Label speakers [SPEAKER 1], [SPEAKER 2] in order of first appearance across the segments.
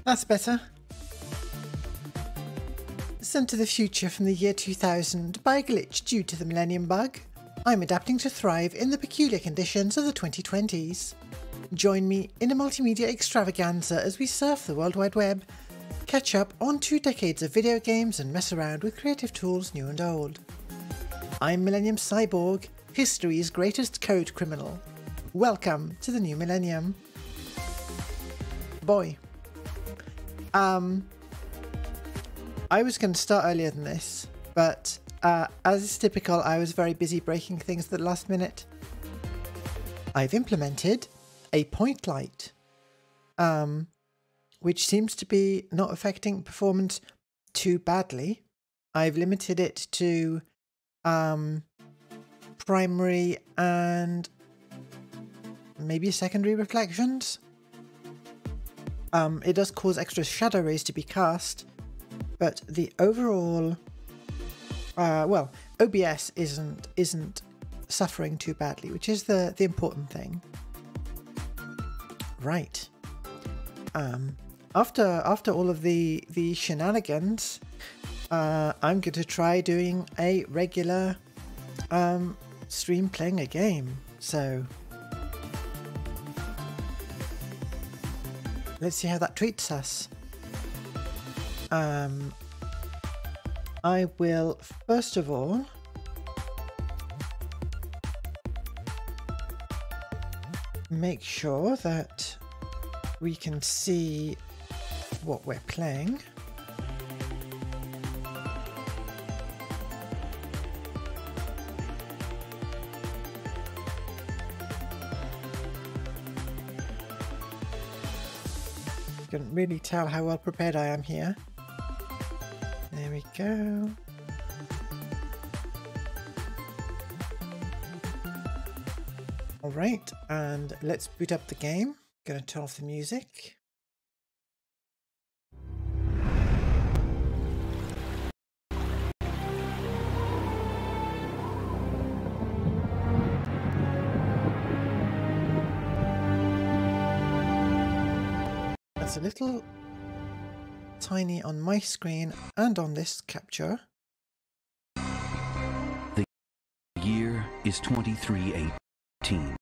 [SPEAKER 1] That's better. Sent to the future from the year 2000 by a glitch due to the Millennium Bug, I'm adapting to thrive in the peculiar conditions of the 2020s. Join me in a multimedia extravaganza as we surf the World Wide Web, catch up on 2 decades of video games and mess around with creative tools new and old. I'm Millennium Cyborg, history's greatest code criminal. Welcome to the new millennium. Boy. I was going to start earlier than this, but as is typical, I was very busy breaking things at the last minute. I've implemented a point light, which seems to be not affecting performance too badly. I've limited it to primary and maybe secondary reflections. It does cause extra shadow rays to be cast, but the overall, well, OBS isn't suffering too badly, which is the important thing. Right. After all of the shenanigans, I'm going to try doing a regular stream playing a game. So let's see how that treats us. I will first of all make sure that we can see what we're playing. You can really tell how well prepared I am here. There we go. All right, and let's boot up the game. Gonna turn off the music. That's a little tiny on my screen and on this capture.
[SPEAKER 2] The year is 2318.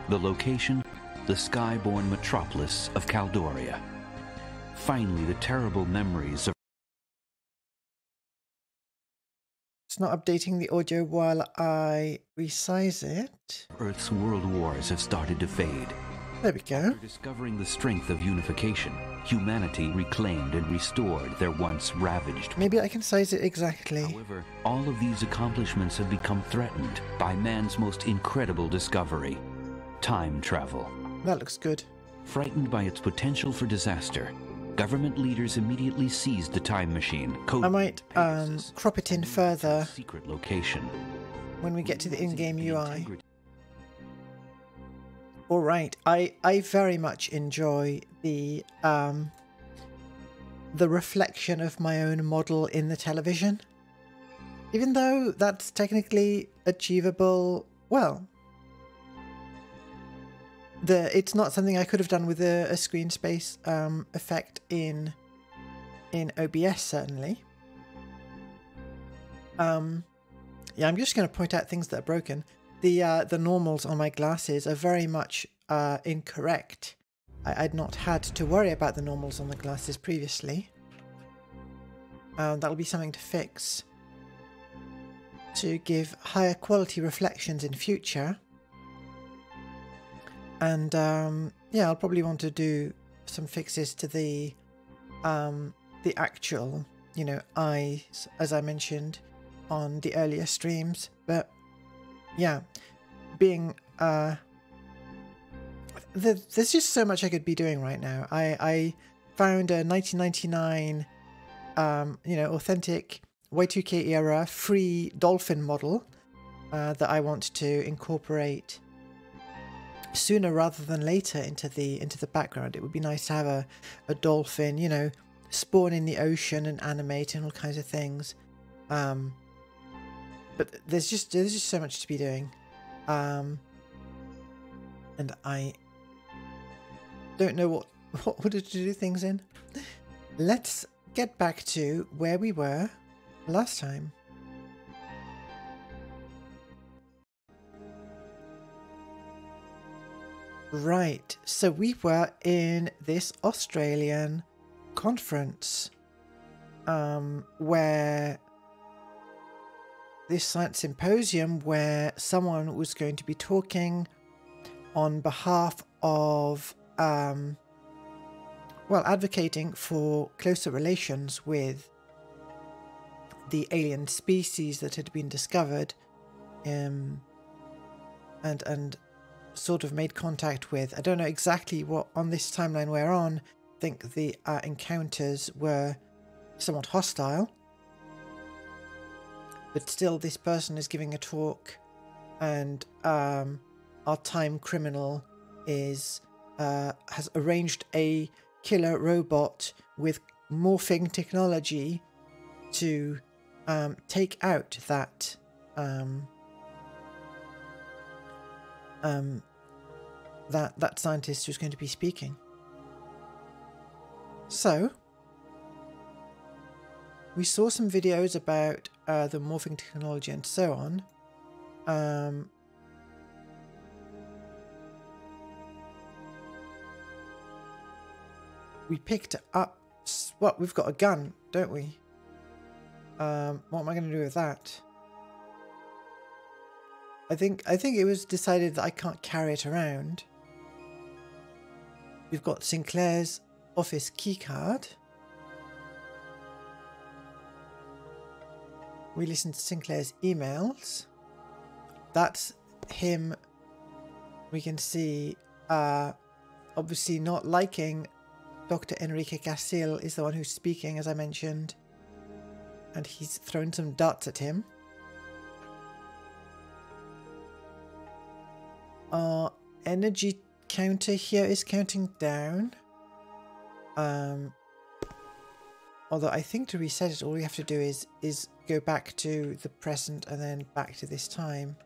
[SPEAKER 2] The location, the sky-born metropolis of Caldoria. Finally, the terrible memories of...
[SPEAKER 1] It's not updating the audio while I resize it.
[SPEAKER 2] Earth's world wars have started to fade.
[SPEAKER 1] There we go.
[SPEAKER 2] After discovering the strength of unification, humanity reclaimed and restored their once ravaged...
[SPEAKER 1] Maybe I can size it exactly.
[SPEAKER 2] However, all of these accomplishments have become threatened by man's most incredible discovery: time travel.
[SPEAKER 1] That looks good.
[SPEAKER 2] Frightened by its potential for disaster, government leaders immediately seized the time machine.
[SPEAKER 1] I might crop it in further.
[SPEAKER 2] Secret location.
[SPEAKER 1] When we get to the in-game UI. All right, I very much enjoy the reflection of my own model in the television, even though that's technically achievable. Well, it's not something I could have done with a screen space effect in OBS, certainly. Yeah, I'm just going to point out things that are broken. The normals on my glasses are very much incorrect. I'd not had to worry about the normals on the glasses previously. That'll be something to fix to give higher quality reflections in future. And yeah, I'll probably want to do some fixes to the actual, you know, eyes, as I mentioned on the earlier streams. But yeah, being there's just so much I could be doing right now. I found a 1999 you know, authentic Y2K era free dolphin model that I want to incorporate sooner rather than later into the background. It would be nice to have a dolphin, you know, spawn in the ocean and animate and all kinds of things. But there's just so much to be doing. And I don't know order to do things in. Let's get back to where we were last time. Right, so we were in this Australian conference where this science symposium where someone was going to be talking on behalf of well, advocating for closer relations with the alien species that had been discovered and sort of made contact with. I don't know exactly what on this timeline we're on. I think the encounters were somewhat hostile, but still this person is giving a talk, and our time criminal is has arranged a killer robot with morphing technology to take out that that scientist who's going to be speaking. So we saw some videos about the morphing technology and so on. We picked up what, we've got a gun, don't we? What am I going to do with that? I think it was decided that I can't carry it around. We've got Sinclair's office keycard. We listened to Sinclair's emails. That's him. We can see obviously not liking Dr. Enrique Casil is the one who's speaking, as I mentioned. And he's thrown some darts at him. Our energy counter here is counting down. Although I think to reset it, all we have to do is go back to the present and then back to this time.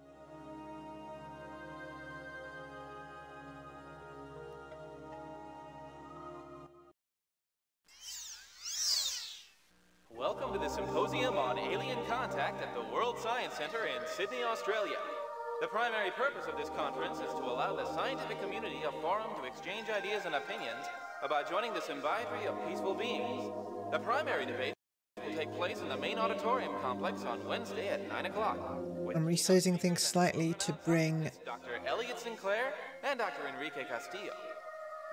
[SPEAKER 3] Welcome to the Symposium on Alien Contact at the World Science Centre in Sydney, Australia. The primary purpose of this conference is to allow the scientific community a forum to exchange ideas and opinions about joining the symbiotry of peaceful beings. The primary debate will take place in the main auditorium complex on Wednesday at 9 o'clock.
[SPEAKER 1] I'm resizing things slightly to bring
[SPEAKER 3] Dr. Elliot Sinclair and Dr. Enrique Castillo.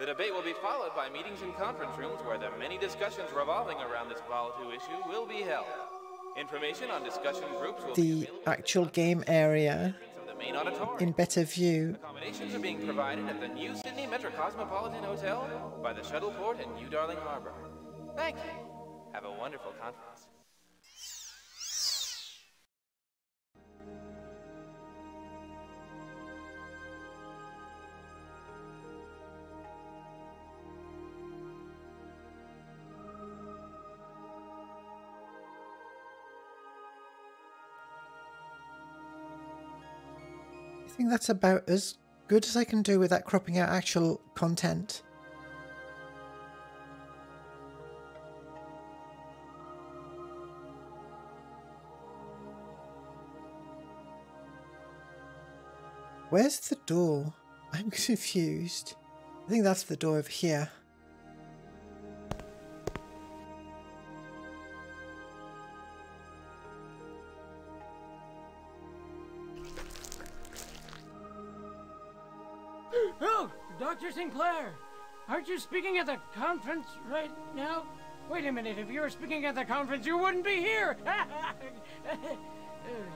[SPEAKER 3] The debate will be followed by meetings in conference rooms where the many discussions revolving around this volatile issue will be held. Information on discussion groups will be
[SPEAKER 1] the actual game area
[SPEAKER 3] main auditorium.
[SPEAKER 1] in better view.
[SPEAKER 3] Accommodations are being provided at the New Sydney Metrocosmopolitan Hotel by the Shuttle Port in New Darling Harbour. Thank you. Have a wonderful conference.
[SPEAKER 1] I think that's about as good as I can do without cropping out actual content. Where's the door? I'm confused. I think that's the door over here.
[SPEAKER 4] Oh, Dr. Sinclair, aren't you speaking at the conference right now? Wait a minute, if you were speaking at the conference, you wouldn't be here!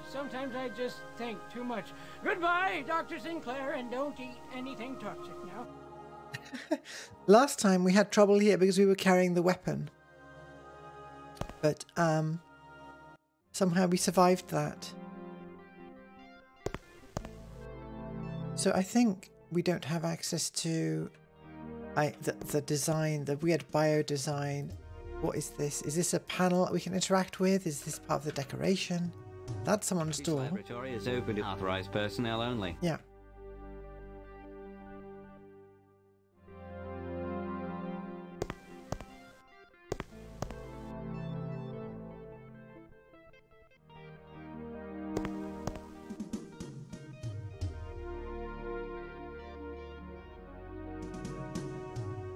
[SPEAKER 4] Sometimes I just think too much. Goodbye, Dr. Sinclair, and don't eat anything toxic now.
[SPEAKER 1] Last time we had trouble here because we were carrying the weapon. But, somehow we survived that. So I think we don't have access to the design, the weird bio design. What is this? Is this a panel that we can interact with? Is this part of the decoration? That's someone's door.
[SPEAKER 5] This laboratory is open to authorized personnel only.
[SPEAKER 1] Yeah.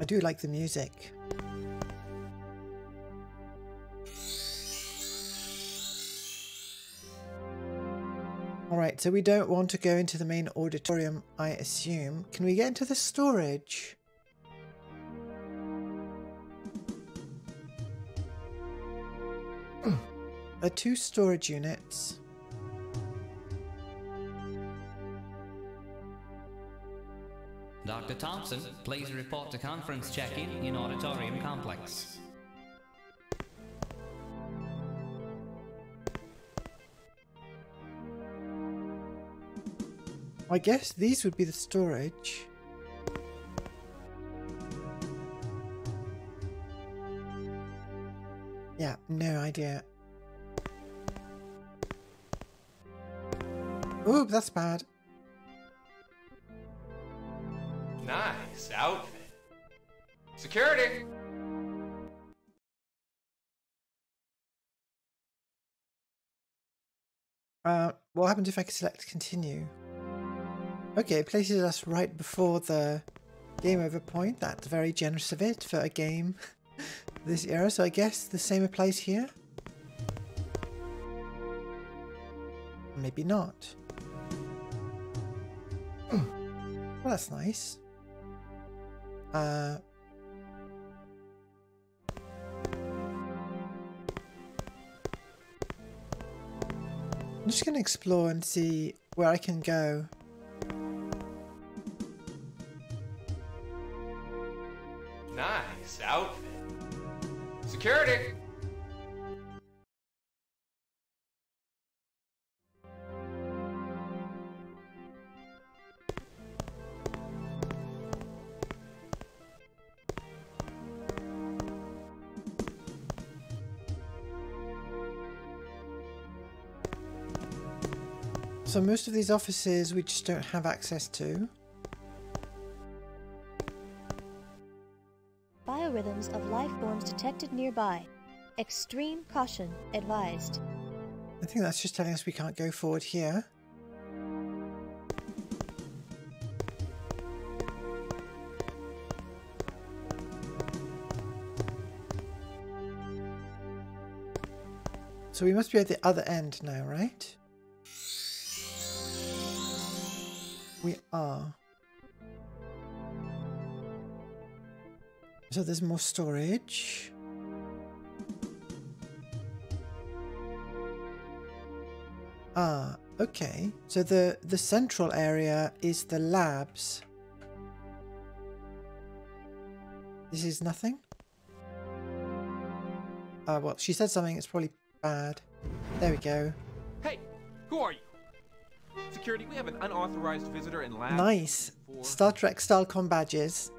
[SPEAKER 1] do like the music. Alright, so we don't want to go into the main auditorium, I assume. Can we get into the storage? There are 2 storage units.
[SPEAKER 6] Dr. Thompson, please report to conference check-in in auditorium complex.
[SPEAKER 1] I guess these would be the storage. Yeah, no idea. Ooh, that's bad.
[SPEAKER 3] Nice outfit. Security!
[SPEAKER 1] What happens if I select continue? Okay, it places us right before the game over point. That's very generous of it for a game this era, so I guess the same applies here? Maybe not. Well, that's nice. I'm just going to explore and see where I can go.
[SPEAKER 3] Nice outfit. Security!
[SPEAKER 1] So most of these offices we just don't have access to.
[SPEAKER 7] Biorhythms of life forms detected nearby. Extreme caution advised.
[SPEAKER 1] I think that's just telling us we can't go forward here. So we must be at the other end now, right? We are. So there's more storage. Ah, okay. So the central area is the labs. This is nothing? Well, she said something, it's probably bad. There we go.
[SPEAKER 3] Hey, who are you? Security, we have an unauthorized visitor in lab.
[SPEAKER 1] Nice. Star Trek style com badges.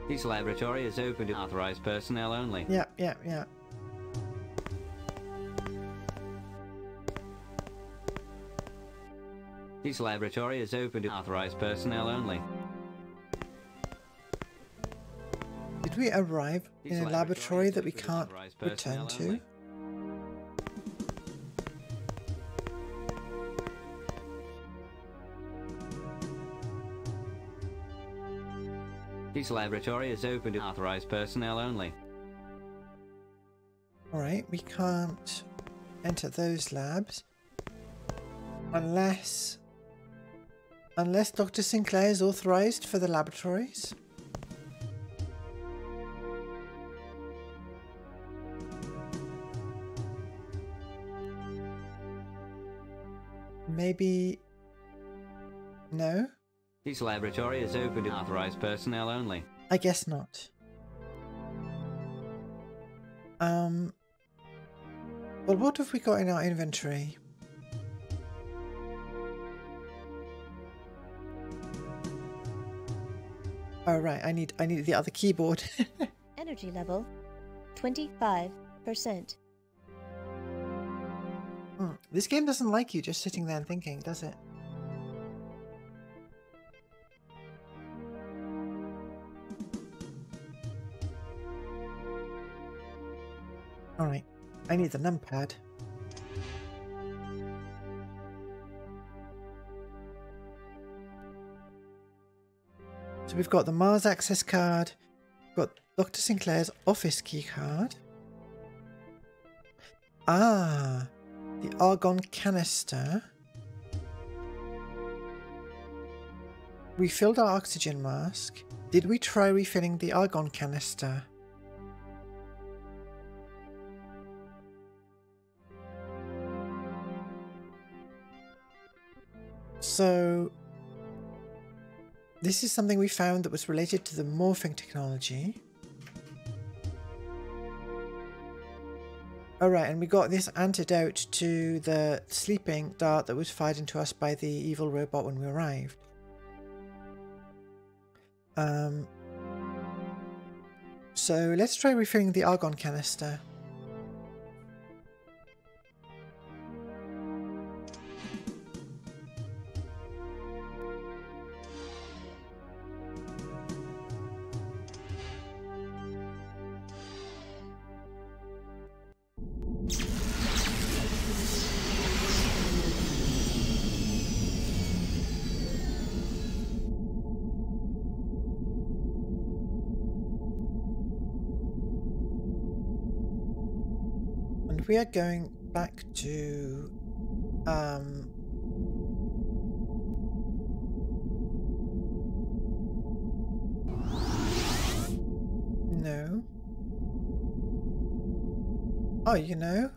[SPEAKER 5] This laboratory is open to authorized personnel only.
[SPEAKER 1] Yeah.
[SPEAKER 5] This laboratory is open to authorized personnel only.
[SPEAKER 1] Did we arrive in a laboratory that we can't return to?
[SPEAKER 5] This laboratory is open to authorized personnel only.
[SPEAKER 1] Alright, we can't enter those labs unless Dr. Sinclair is authorized for the laboratories. Maybe... no?
[SPEAKER 5] This laboratory is open to authorized personnel only.
[SPEAKER 1] I guess not. Well, what have we got in our inventory? Oh right, I need the other keyboard.
[SPEAKER 7] Energy level 25%.
[SPEAKER 1] This game doesn't like you just sitting there and thinking, does it? Alright, I need the numpad. So we've got the Mars access card, got Dr. Sinclair's office key card. Ah, the argon canister. We filled our oxygen mask. Did we try refilling the argon canister? So, this is something we found that was related to the morphing technology. Alright, and we got this antidote to the sleeping dart that was fired into us by the evil robot when we arrived. So let's try refilling the argon canister. We are going back to no. Oh, you know,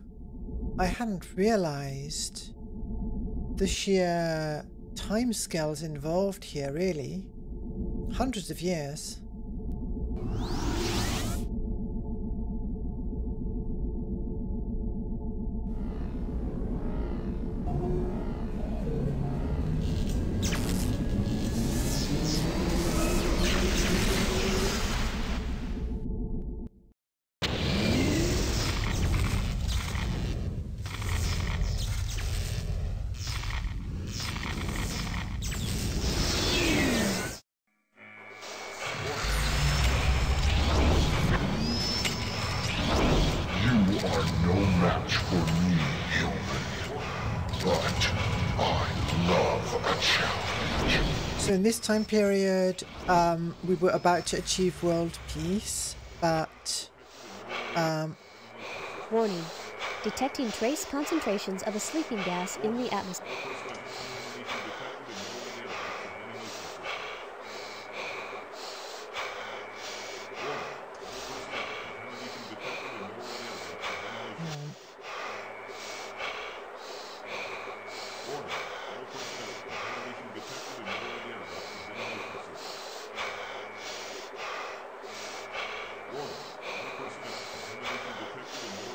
[SPEAKER 1] I hadn't realized the sheer timescales involved here, really. Hundreds of years. So in this time period, we were about to achieve world peace, but...
[SPEAKER 7] Warning. Detecting trace concentrations of a sleeping gas in the atmosphere.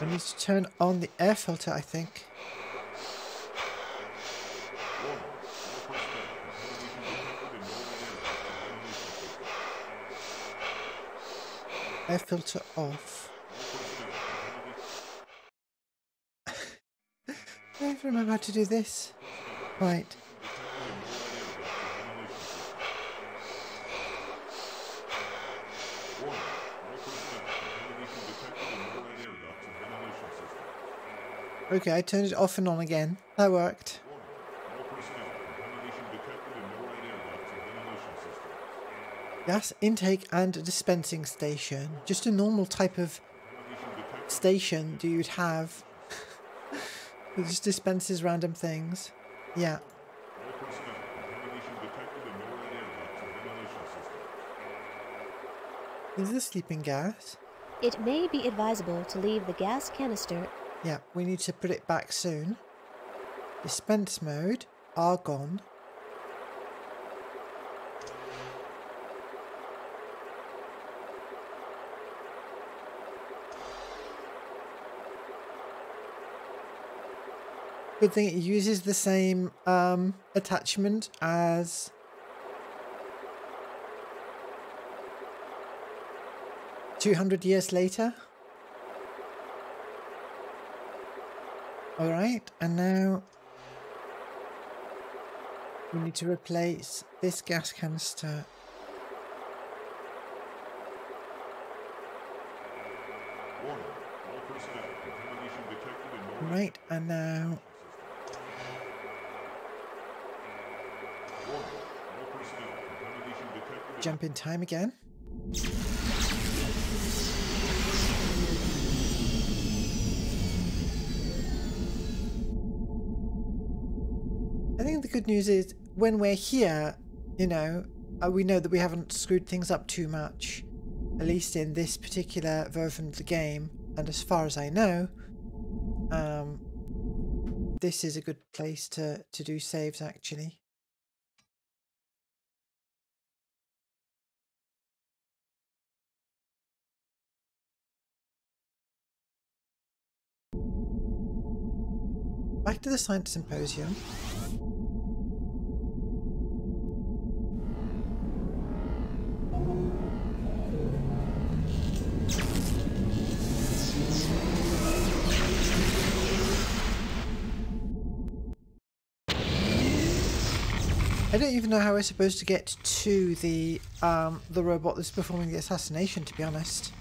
[SPEAKER 1] I need to turn on the air filter, I think. Air filter off. I don't remember how to do this. Right. Okay, I turned it off and on again. That worked. Gas intake and dispensing station. Just a normal type of station that you'd have. It just dispenses random things. Yeah. Is this sleeping gas?
[SPEAKER 7] It may be advisable to leave the gas canister.
[SPEAKER 1] Yeah, we need to put it back soon. Dispense mode, argon. Good thing it uses the same attachment as "200 years later." Alright, and now we need to replace this gas canister. Right, and now... jump in time again. I think the good news is when we're here, you know, we know that we haven't screwed things up too much, at least in this particular version of the game. And as far as I know, this is a good place to do saves, actually. Back to the Science Symposium. I don't even know how we're supposed to get to the robot that's performing the assassination, to be honest.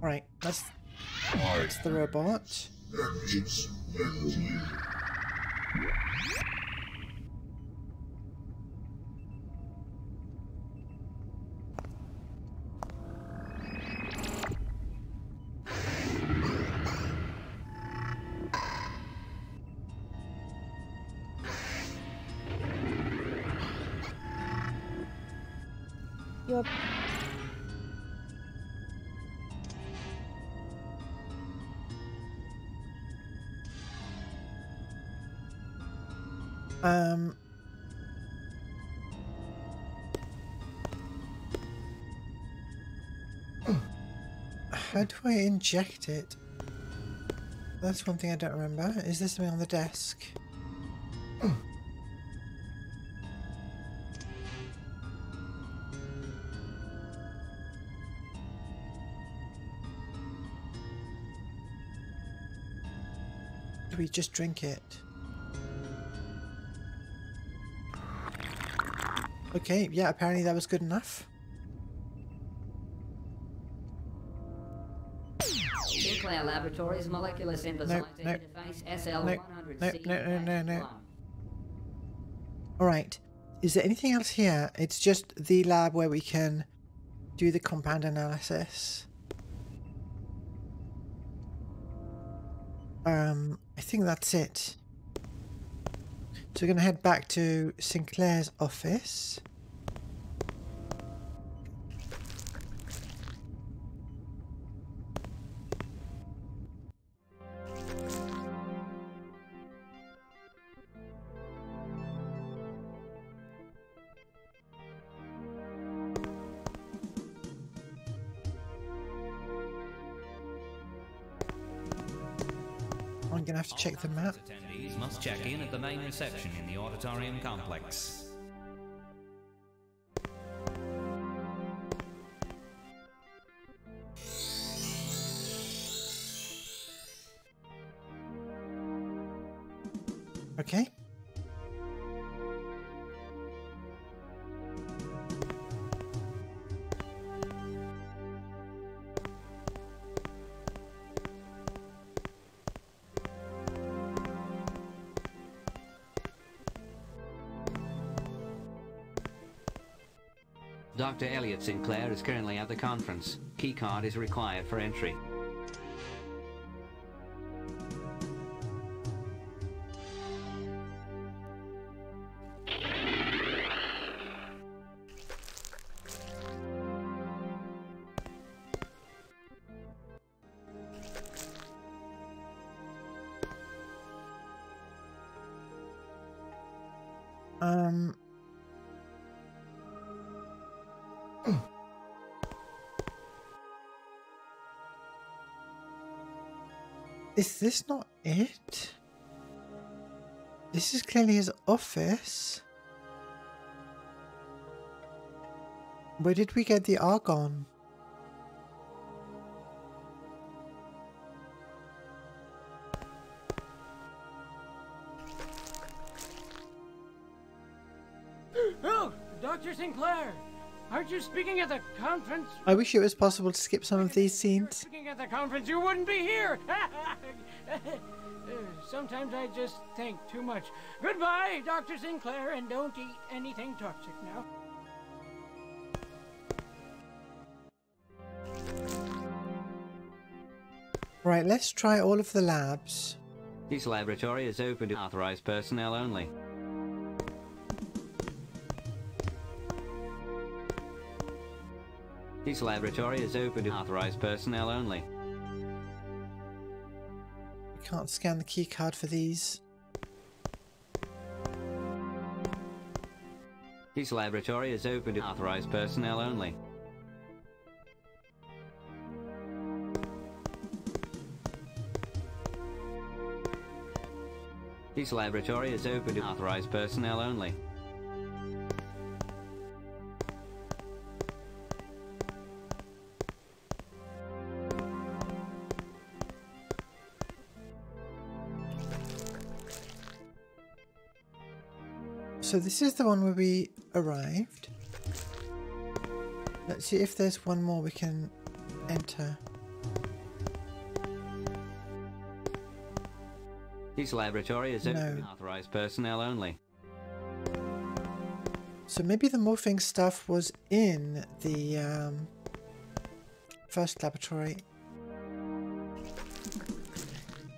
[SPEAKER 1] Alright, that's the robot.
[SPEAKER 7] Your
[SPEAKER 1] how do I inject it? That's one thing I don't remember. Is there something on the desk? Do we just drink it? Okay, yeah, apparently that was good enough.
[SPEAKER 5] Sinclair Laboratories Molecular Synthesizer Interface SL100C.
[SPEAKER 1] No. Alright, is there anything else here? It's just the lab where we can do the compound analysis. I think that's it. So we're going to head back to Sinclair's office. I'm going to have to check the map.
[SPEAKER 6] Attendees must check in at the main reception in the auditorium complex.
[SPEAKER 1] Okay.
[SPEAKER 5] Dr. Elliot Sinclair is currently at the conference. Keycard is required for entry.
[SPEAKER 1] Is this not it? This is clearly his office. Where did we get the argon?
[SPEAKER 4] Oh, Dr. Sinclair! Aren't you speaking at the conference?
[SPEAKER 1] I wish it was possible to skip some of these
[SPEAKER 4] If you were
[SPEAKER 1] scenes.
[SPEAKER 4] speaking at the conference, you wouldn't be here. Sometimes I just think too much. Goodbye, Dr. Sinclair, and don't eat anything toxic now.
[SPEAKER 1] Right, let's try all of the labs.
[SPEAKER 5] This laboratory is open to authorized personnel only. This laboratory is open to authorized personnel only.
[SPEAKER 1] We can't scan the key card for these.
[SPEAKER 5] This laboratory is open to authorized personnel only. This laboratory is open to authorized personnel only.
[SPEAKER 1] So this is the one where we arrived. Let's see if there's one more we can enter.
[SPEAKER 5] This laboratory is open
[SPEAKER 1] No.
[SPEAKER 5] to authorized personnel only.
[SPEAKER 1] So maybe the morphing stuff was in the first laboratory.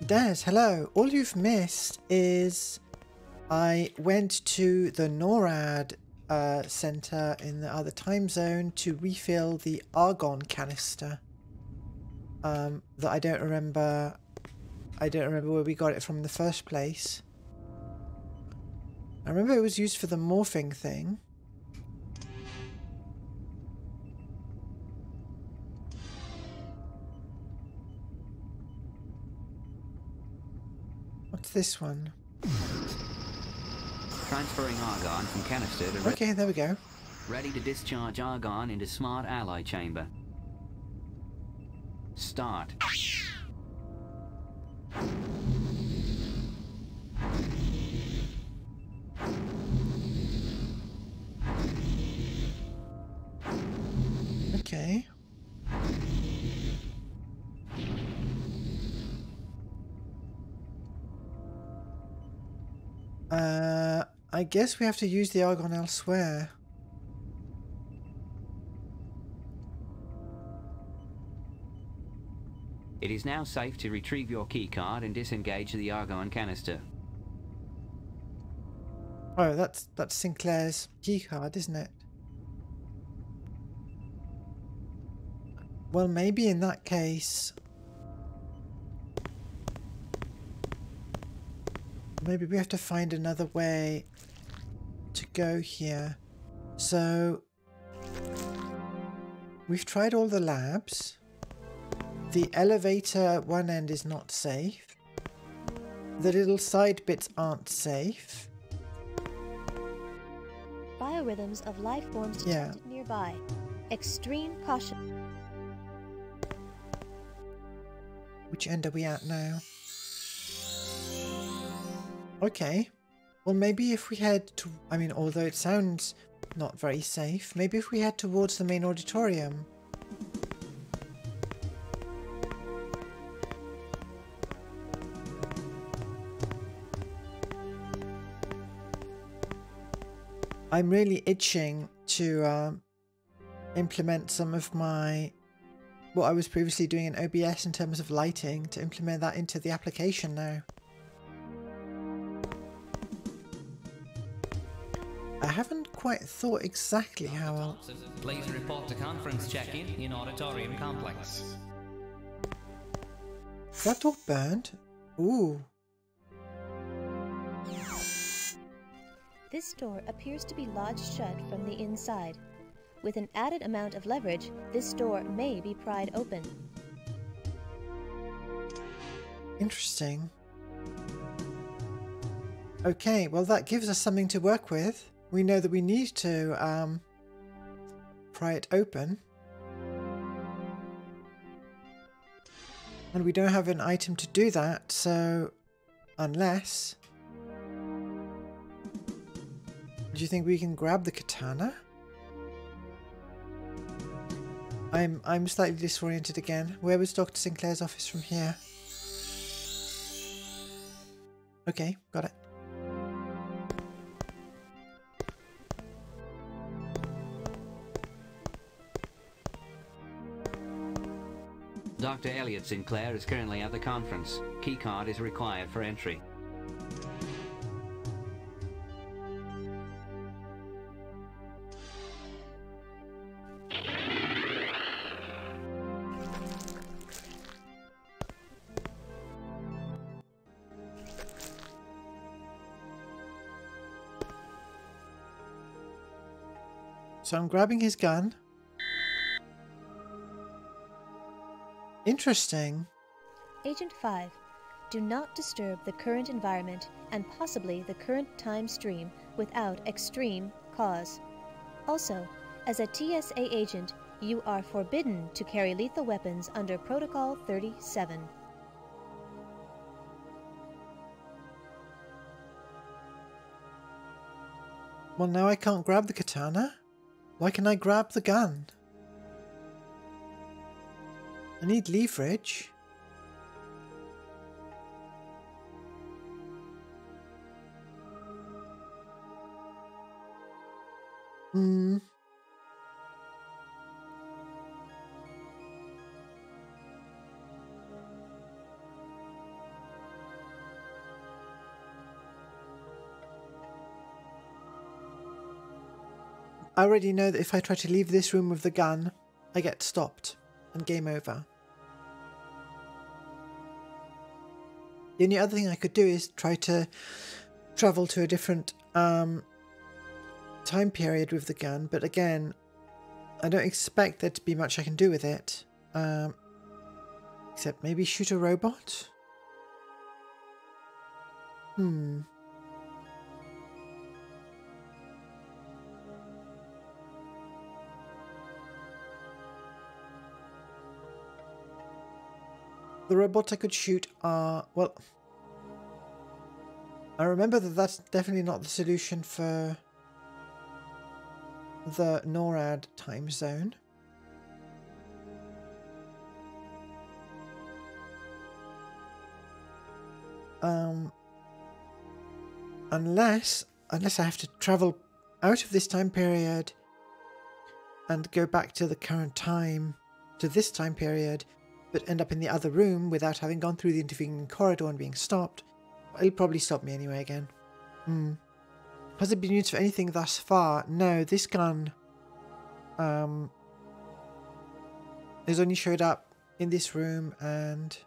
[SPEAKER 1] Des, hello. All you've missed is I went to the NORAD center in the other time zone to refill the argon canister. That I don't remember where we got it from in the first place. I remember it was used for the morphing thing. What's this one?
[SPEAKER 5] Transferring argon from canister to
[SPEAKER 1] Okay, there we go.
[SPEAKER 5] ready to discharge argon into smart alloy chamber. Start.
[SPEAKER 1] Okay. I guess we have to use the argon elsewhere.
[SPEAKER 5] It is now safe to retrieve your keycard and disengage the argon canister.
[SPEAKER 1] Oh, that's Sinclair's keycard, isn't it? Well, maybe in that case... maybe we have to find another way to go here. So... we've tried all the labs. The elevator at one end is not safe. The little side bits aren't safe.
[SPEAKER 7] Biorhythms of life forms detected nearby. Extreme caution.
[SPEAKER 1] Which end are we at now? Okay. Well, maybe if we head to... I mean, although it sounds not very safe, maybe if we head towards the main auditorium. I'm really itching to implement some of my... what I was previously doing in OBS in terms of lighting, to implement that into the application now. I haven't quite thought exactly how I'll...
[SPEAKER 6] Thompson, please report to conference check-in in auditorium complex.
[SPEAKER 1] Is that all burned? Ooh.
[SPEAKER 7] This door appears to be lodged shut from the inside. With an added amount of leverage, this door may be pried open.
[SPEAKER 1] Interesting. Okay, well that gives us something to work with. We know that we need to pry it open. And we don't have an item to do that, so unless... do you think we can grab the katana? I'm slightly disoriented again. Where was Dr. Sinclair's office from here? Okay, got it.
[SPEAKER 5] Dr. Elliot Sinclair is currently at the conference. Keycard is required for entry.
[SPEAKER 1] So I'm grabbing his gun. Interesting.
[SPEAKER 7] Agent 5, do not disturb the current environment and possibly the current time stream without extreme cause. Also, as a TSA agent, you are forbidden to carry lethal weapons under Protocol 37.
[SPEAKER 1] Well, now I can't grab the katana. Why can I grab the gun? I need leverage. I already know that if I try to leave this room with the gun, I get stopped and game over. The only other thing I could do is try to travel to a different time period with the gun, but again, I don't expect there to be much I can do with it. Except maybe shoot a robot? The robots I could shoot are, well, I remember that that's definitely not the solution for the NORAD time zone. Unless I have to travel out of this time period and go back to the current time, to this time period, but end up in the other room without having gone through the intervening corridor and being stopped. It'll probably stop me anyway again. Has it been used for anything thus far? No, this gun has only showed up in this room, and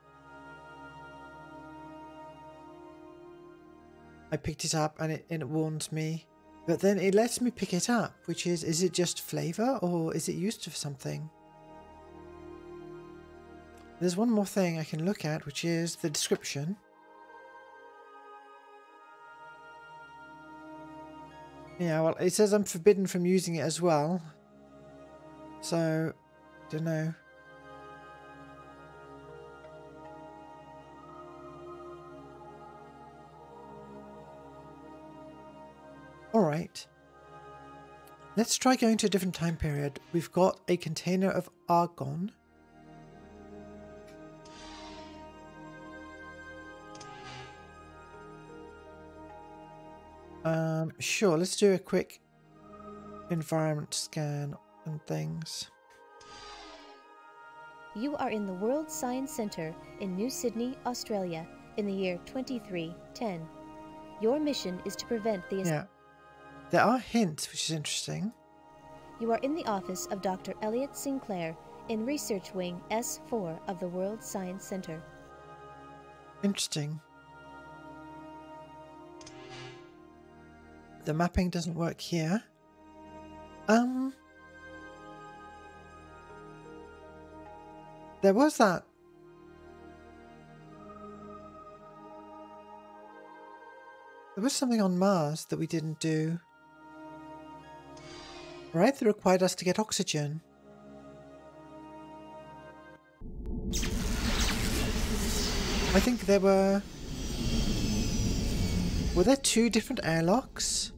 [SPEAKER 1] I picked it up and it warns me. But then it lets me pick it up, which is it just flavor or is it used for something? There's one more thing I can look at, which is the description. Yeah, well, it says I'm forbidden from using it as well. So, don't know. Alright. Let's try going to a different time period. We've got a container of argon. Sure, let's do a quick environment scan and things.
[SPEAKER 7] You are in the World Science Centre in New Sydney, Australia, in the year 2310. Your mission is to prevent the...
[SPEAKER 1] Yeah. There are hints, which is interesting.
[SPEAKER 7] You are in the office of Dr. Elliot Sinclair in Research Wing S4 of the World Science Centre.
[SPEAKER 1] Interesting. The mapping doesn't work here. There was that. There was something on Mars that we didn't do. Right, that required us to get oxygen. I think there were... Were there two different airlocks?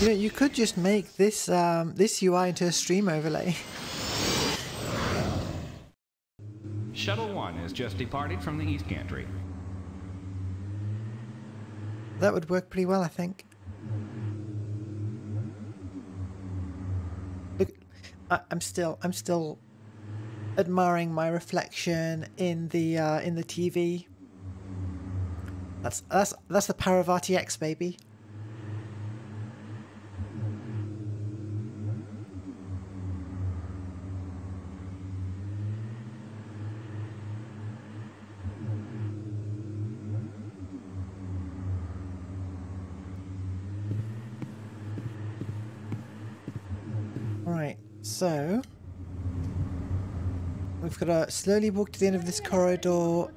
[SPEAKER 1] You know, you could just make this this UI into a stream overlay.
[SPEAKER 8] Shuttle 1 has just departed from the East Gantry.
[SPEAKER 1] That would work pretty well, I think. Look, I'm still admiring my reflection in the TV. That's the power of RTX, baby. Right, so we've got to slowly walk to the end of this corridor.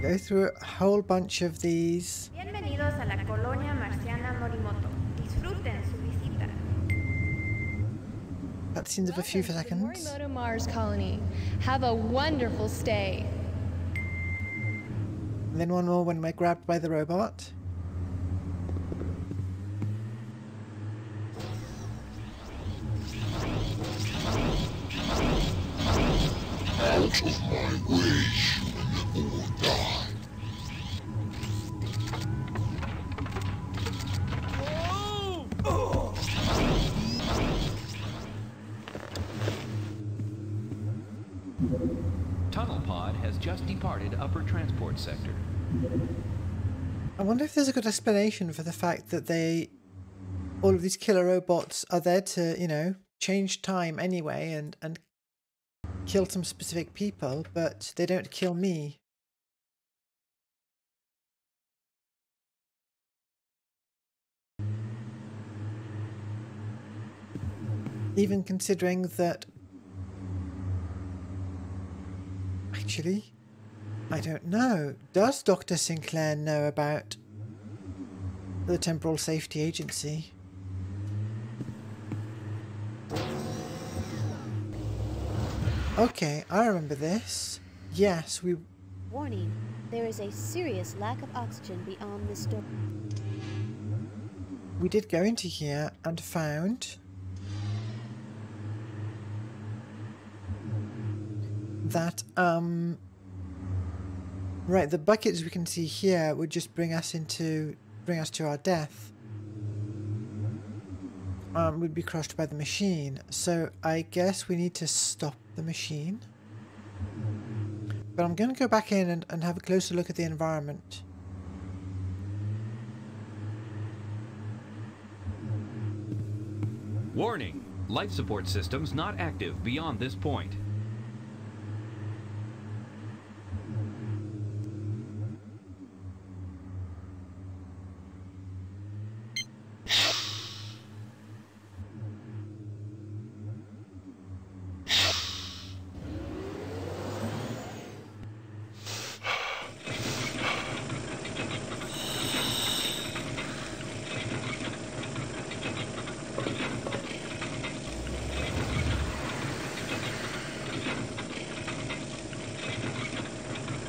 [SPEAKER 1] Go through a whole bunch of these.
[SPEAKER 9] Bienvenidos a la colonia marciana Morimoto. Disfruten su visita.
[SPEAKER 1] Cutscenes of a few seconds.
[SPEAKER 10] Morimoto Mars colony. Have a wonderful stay.
[SPEAKER 1] And then one more when we're grabbed by the robot.
[SPEAKER 11] Out of my way, human, or die.
[SPEAKER 8] Tunnel pod has just departed upper transport sector.
[SPEAKER 1] I wonder if there's a good explanation for the fact that all of these killer robots are there to, you know, change time anyway and kill some specific people, but they don't kill me. Even considering that... Actually, I don't know. Does Dr. Sinclair know about the Temporal Safety Agency? Okay, I remember this. Yes, we...
[SPEAKER 7] Warning, there is a serious lack of oxygen beyond this door.
[SPEAKER 1] We did go into here and found that, right, the buckets we can see here would just bring us to our death. We'd be crushed by the machine. So I guess we need to stop the machine. But I'm going to go back in and have a closer look at the environment.
[SPEAKER 8] Warning! Life support systems not active beyond this point.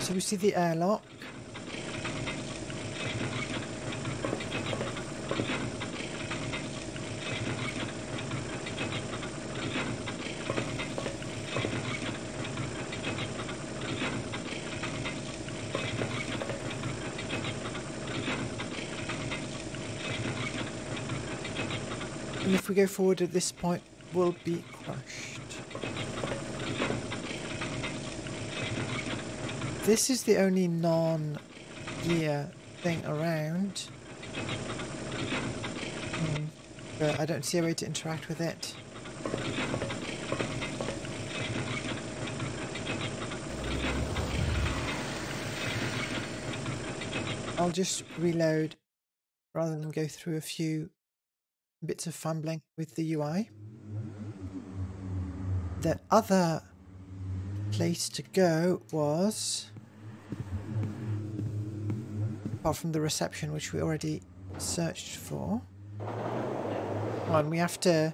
[SPEAKER 1] So we see the airlock. And if we go forward at this point, we'll be crushed. This is the only non-gear thing around. But I don't see a way to interact with it. I'll just reload rather than go through a few bits of fumbling with the UI. The other place to go was, apart from the reception, which we already searched for. And we have to...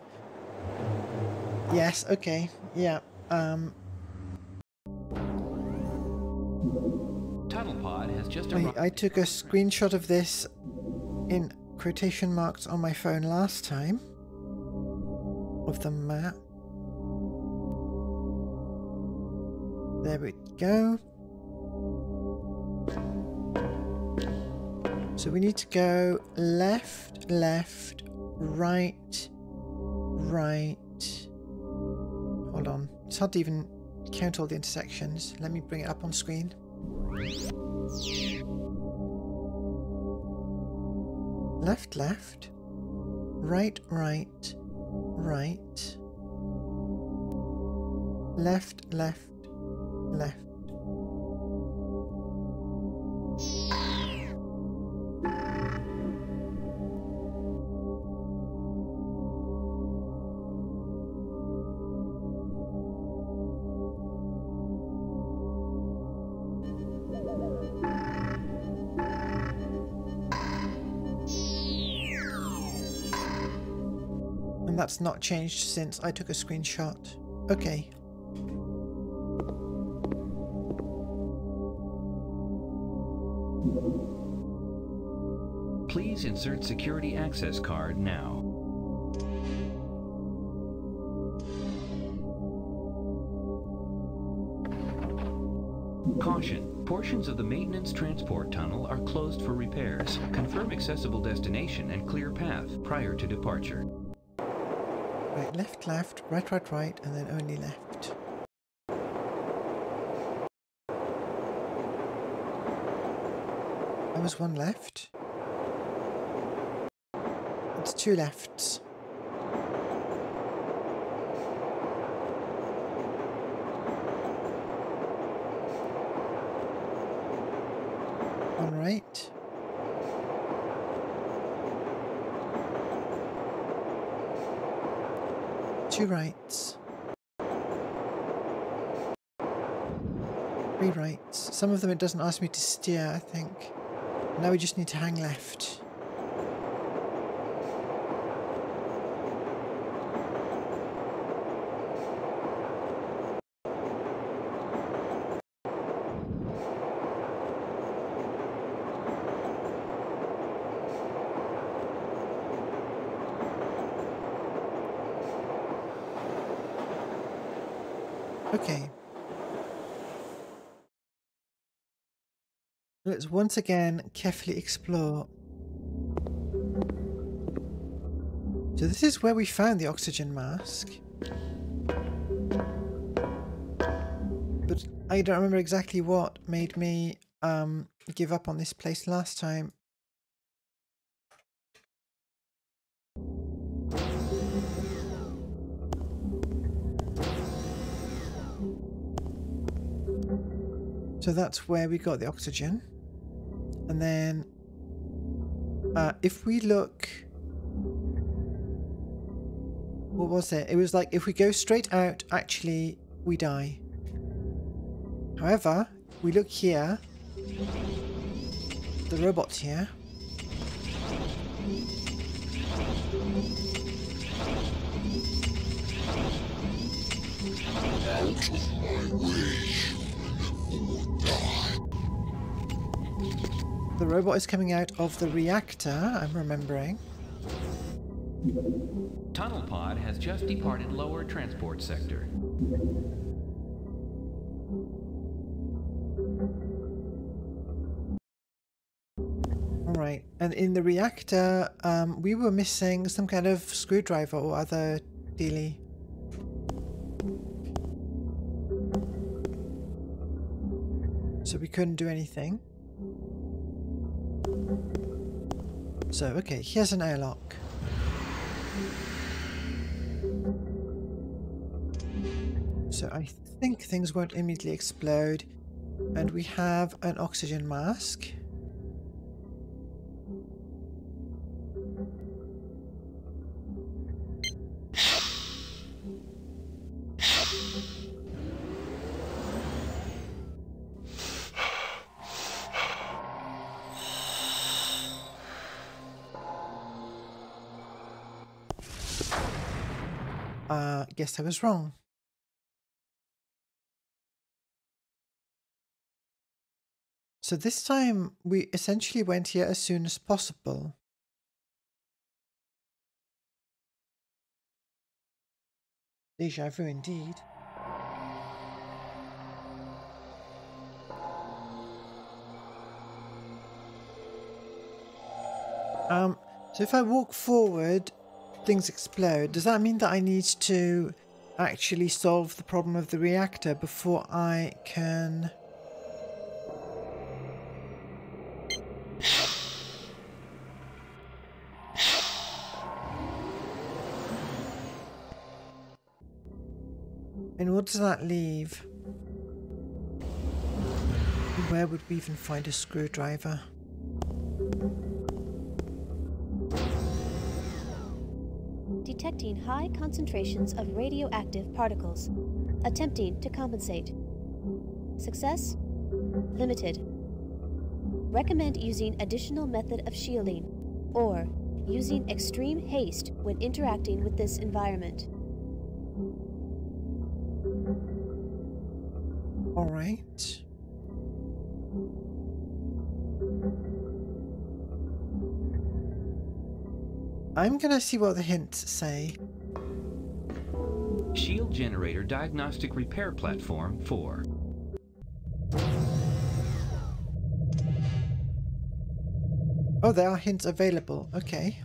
[SPEAKER 1] Yes, okay, yeah.
[SPEAKER 8] Tunnel pod has just arrived.
[SPEAKER 1] I took a screenshot of this in quotation marks on my phone last time of the map. There we go. So we need to go left, left, right, right. Hold on. It's hard to even count all the intersections. Let me bring it up on screen. Left, left. Right, right, right. Left, left, left. And that's not changed since I took a screenshot. Okay.
[SPEAKER 8] Please insert security access card now. Caution. Portions of the maintenance transport tunnel are closed for repairs. Confirm accessible destination and clear path prior to departure.
[SPEAKER 1] Right, left, left, right, right, right, and then only left. There was one left. It's two lefts. One right. Two rights. Three rights. Some of them it doesn't ask me to steer, I think. Now we just need to hang left. Okay. Let's once again carefully explore. So this is where we found the oxygen mask. But I don't remember exactly what made me give up on this place last time. So that's where we got the oxygen. And then if we look, what was it? It was like if we go straight out, actually we die. However, we look here, the robot's here.
[SPEAKER 11] Out of my way.
[SPEAKER 1] The robot is coming out of the reactor, I'm remembering.
[SPEAKER 8] Tunnel pod has just departed lower transport sector.
[SPEAKER 1] Alright, and in the reactor, we were missing some kind of screwdriver or other dealie. So we couldn't do anything. So, okay, here's an airlock. So I think things won't immediately explode. And we have an oxygen mask. Guess I was wrong. So this time we essentially went here as soon as possible. Deja vu indeed. So if I walk forward, things explode. Does that mean that I need to actually solve the problem of the reactor before I can... And what does that leave? Where would we even find a screwdriver?
[SPEAKER 7] Detecting high concentrations of radioactive particles. Attempting to compensate. Success? Limited. Recommend using additional method of shielding, or using extreme haste when interacting with this environment.
[SPEAKER 1] All right. I'm gonna see what the hints say.
[SPEAKER 8] Shield generator diagnostic repair platform 4.
[SPEAKER 1] Oh, there are hints available. Okay.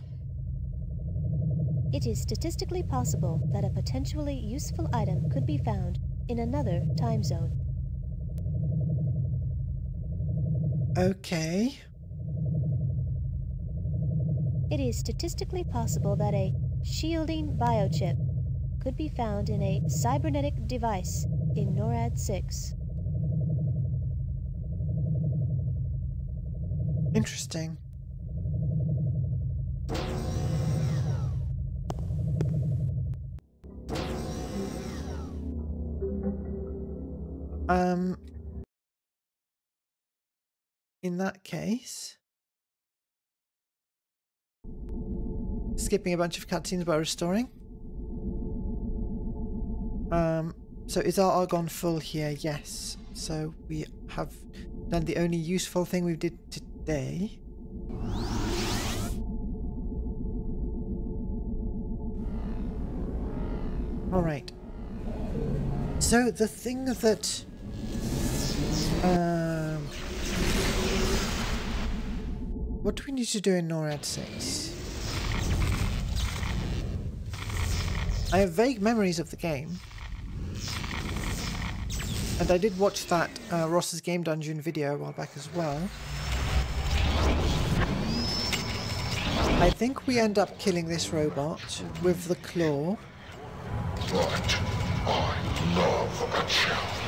[SPEAKER 7] It is statistically possible that a potentially useful item could be found in another time zone.
[SPEAKER 1] Okay.
[SPEAKER 7] It is statistically possible that a shielding biochip could be found in a cybernetic device in NORAD 6.
[SPEAKER 1] Interesting. In that case, skipping a bunch of cutscenes by restoring. So is our argon full here? Yes. So we have done the only useful thing we did today. All right. So the thing that what do we need to do in NORAD 6? I have vague memories of the game. And I did watch that Ross's Game Dungeon video a while back as well. I think we end up killing this robot with the claw.
[SPEAKER 11] But I love a challenge.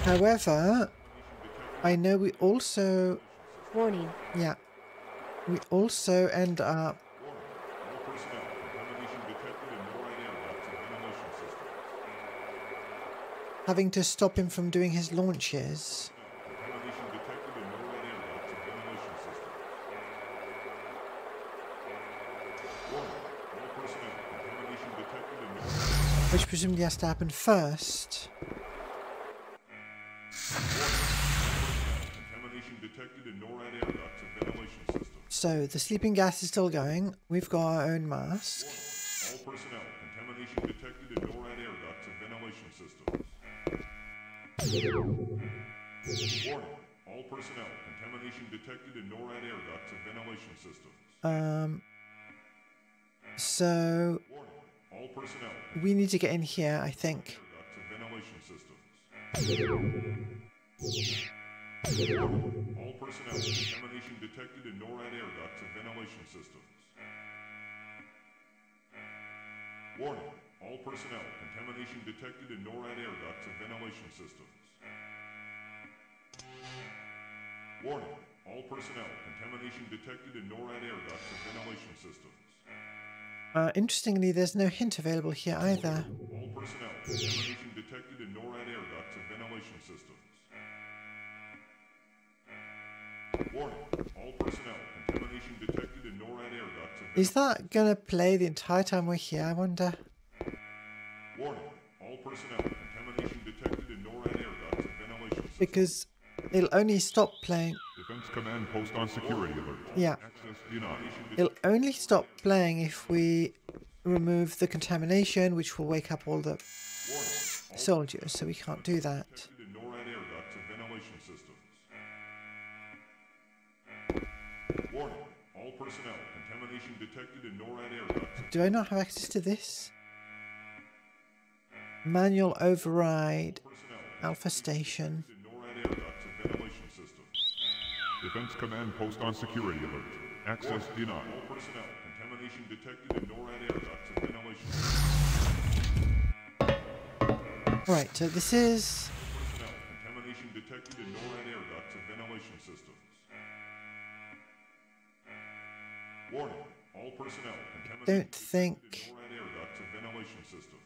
[SPEAKER 1] However, I know we also...
[SPEAKER 7] Warning.
[SPEAKER 1] Yeah. We also end up... having to stop him from doing his launches. Which presumably has to happen first. So the sleeping gas is still going. We've got our own mask.
[SPEAKER 12] All personnel, contamination detected in NORAD air ducts and ventilation systems. Warning, all personnel, contamination detected in NORAD air ducts and ventilation systems.
[SPEAKER 1] So
[SPEAKER 12] all personnel,
[SPEAKER 1] we need to get in here, I think.
[SPEAKER 12] ducts and ventilation systems. All personnel, contamination detected in NORAD air ducts and ventilation systems. Warning, all personnel, contamination detected in NORAD air ducts and ventilation systems. Warning, all personnel, contamination detected in NORAD air ducts and ventilation systems.
[SPEAKER 1] Interestingly, there's no hint available here either.
[SPEAKER 12] All personnel, contamination detected in NORAD air ducts and ventilation systems. Warning, all personnel, contamination detected in NORAD air ducts and
[SPEAKER 1] Is that gonna play the entire time we're here, I wonder?
[SPEAKER 12] Warning, all personnel, contamination detected in NORAD air ducts and ventilation systems.
[SPEAKER 1] Because it'll only stop playing.
[SPEAKER 12] Defense Defense Command Post on security alert.
[SPEAKER 1] Yeah.
[SPEAKER 12] Access denied.
[SPEAKER 1] It'll only stop playing if we remove the contamination, which will wake up all the soldiers, so we can't do that.
[SPEAKER 12] NORAD air ducts and ventilation systems. Warning. All personnel. Contamination detected in NORAD air ducts.
[SPEAKER 1] Do I not have access to this? Manual override. Alpha station.
[SPEAKER 12] NORAD air ducts and ventilation systems. Defense Command Post on security alert. Access denied. All personnel. Contamination detected in NORAD air ducts and ventilation systems.
[SPEAKER 1] Right, so this is...
[SPEAKER 12] Personnel. Contamination detected in NORAD air ducts and ventilation systems. Warning. All personnel.
[SPEAKER 1] Don't think
[SPEAKER 12] NORAD air ducts and ventilation systems.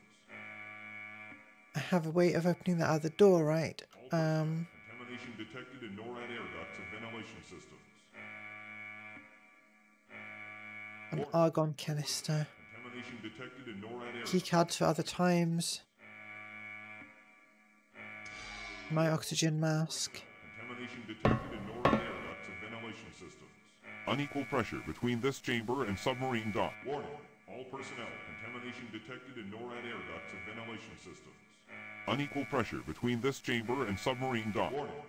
[SPEAKER 1] I have a way of opening that other door, right?
[SPEAKER 12] Contamination detected in NORAD air ducts and ventilation systems.
[SPEAKER 1] An argon canister.
[SPEAKER 12] Contamination detected in NORAD air
[SPEAKER 1] Keycards for other times. My oxygen mask.
[SPEAKER 12] Contamination detected in NORAD air ducts and ventilation systems. Unequal pressure between this chamber and submarine dock. Warning. All personnel. Contamination detected in NORAD air ducts and ventilation systems. Unequal pressure between this chamber and submarine dock. Warning.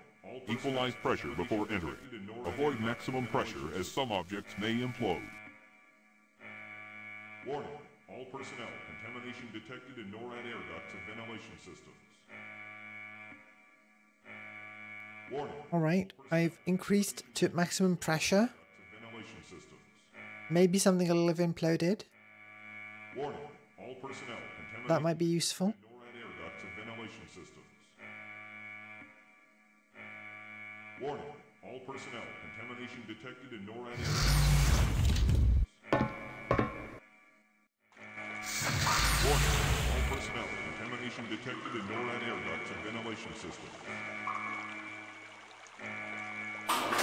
[SPEAKER 12] Equalize pressure before entering. Avoid maximum pressure as some objects may implode. Warning. All personnel. Contamination detected in NORAD air ducts and ventilation systems. Warning.
[SPEAKER 1] Alright, I've increased to maximum pressure.
[SPEAKER 12] Ventilation systems.
[SPEAKER 1] Maybe something will have imploded.
[SPEAKER 12] Warning. All personnel.
[SPEAKER 1] That might be useful.
[SPEAKER 12] NORAD air ducts and ventilation systems. Warning. All personnel. Contamination detected in NORAD air ducts. Warning. All personnel. Contamination detected in NORAD air ducts and ventilation systems.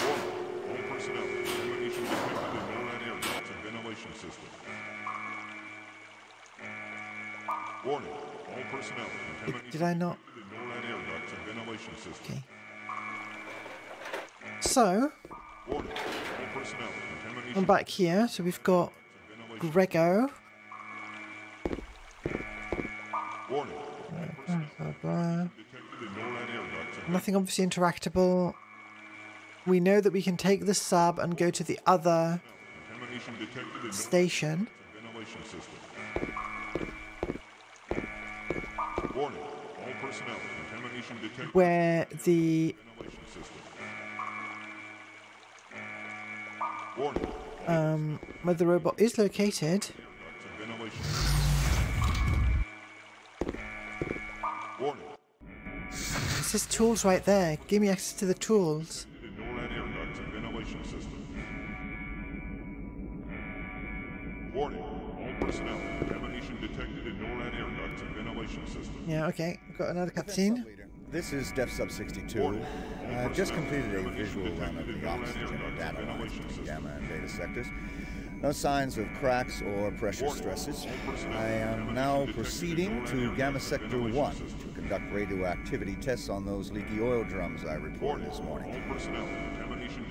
[SPEAKER 12] Warning. All personnel. Contamination detected in NORAD air ducts and ventilation systems. Warning. All personnel. Contamination
[SPEAKER 1] Did I not?
[SPEAKER 12] detected in NORAD air ducts and ventilation systems.
[SPEAKER 1] Okay. So,
[SPEAKER 12] Warning. All personnel. Contamination
[SPEAKER 1] I'm back here. So we've got Grego.
[SPEAKER 12] Warning.
[SPEAKER 1] Nothing obviously interactable. We know that we can take the sub and go to the other station.
[SPEAKER 12] Ventilation system. Warning. All personnel. Contamination detected.
[SPEAKER 1] Where the
[SPEAKER 12] Ventilation system. Warning.
[SPEAKER 1] where the robot is located.
[SPEAKER 12] Ventilation. Warning.
[SPEAKER 1] It says tools right there. Give me access to the tools.
[SPEAKER 12] NORAD air ducts and ventilation system. Warning. All personnel. Contamination detected in NORAD air ducts and ventilation system.
[SPEAKER 1] Yeah, okay. Got another cutscene.
[SPEAKER 13] This is Def Sub 62. I've just completed a visual run of the oxygen data lines between Gamma and Beta sectors. No signs of cracks or pressure stresses. I am now proceeding to Gamma Sector 1 to conduct radioactivity tests on those leaky oil drums I reported this morning.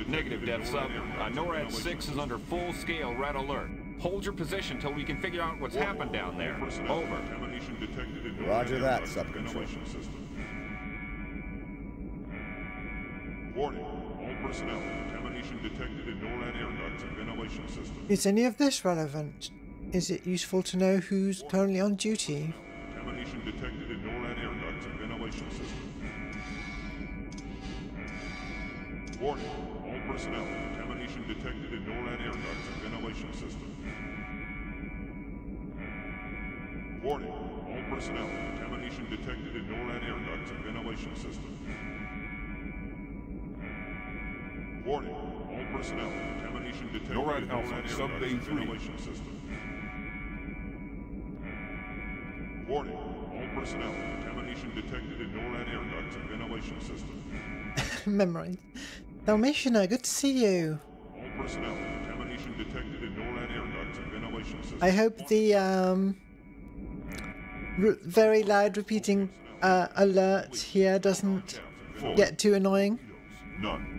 [SPEAKER 14] Negative, Def Sub. NORAD 6 is under full-scale red alert. Hold your position till we can figure out what's happened down there. Over.
[SPEAKER 13] Roger that, Sub-Control.
[SPEAKER 12] Warning. All personnel. Contamination detected in NORAD air ducts and ventilation system.
[SPEAKER 1] Is any of this relevant? Is it useful to know who's currently on duty?
[SPEAKER 12] Contamination detected in NORAD air ducts and ventilation system. Warning. All personnel. Contamination detected in NORAD air ducts and ventilation system. Warning. All personnel. Contamination detected in NORAD air ducts and ventilation system. Warning. All personnel. Contamination detected
[SPEAKER 15] NORAD
[SPEAKER 12] in
[SPEAKER 15] Alpha,
[SPEAKER 12] NORAD air
[SPEAKER 15] Sub
[SPEAKER 12] ducts
[SPEAKER 15] Bay
[SPEAKER 12] and
[SPEAKER 15] 3.
[SPEAKER 12] ventilation system. Warning. All personnel. Contamination detected in NORAD air ducts and ventilation system.
[SPEAKER 1] Memory. Dalmatiana, good to see you.
[SPEAKER 12] All personnel. Contamination detected in NORAD air ducts and ventilation system.
[SPEAKER 1] I hope the very loud repeating alert here doesn't get too annoying.
[SPEAKER 12] None.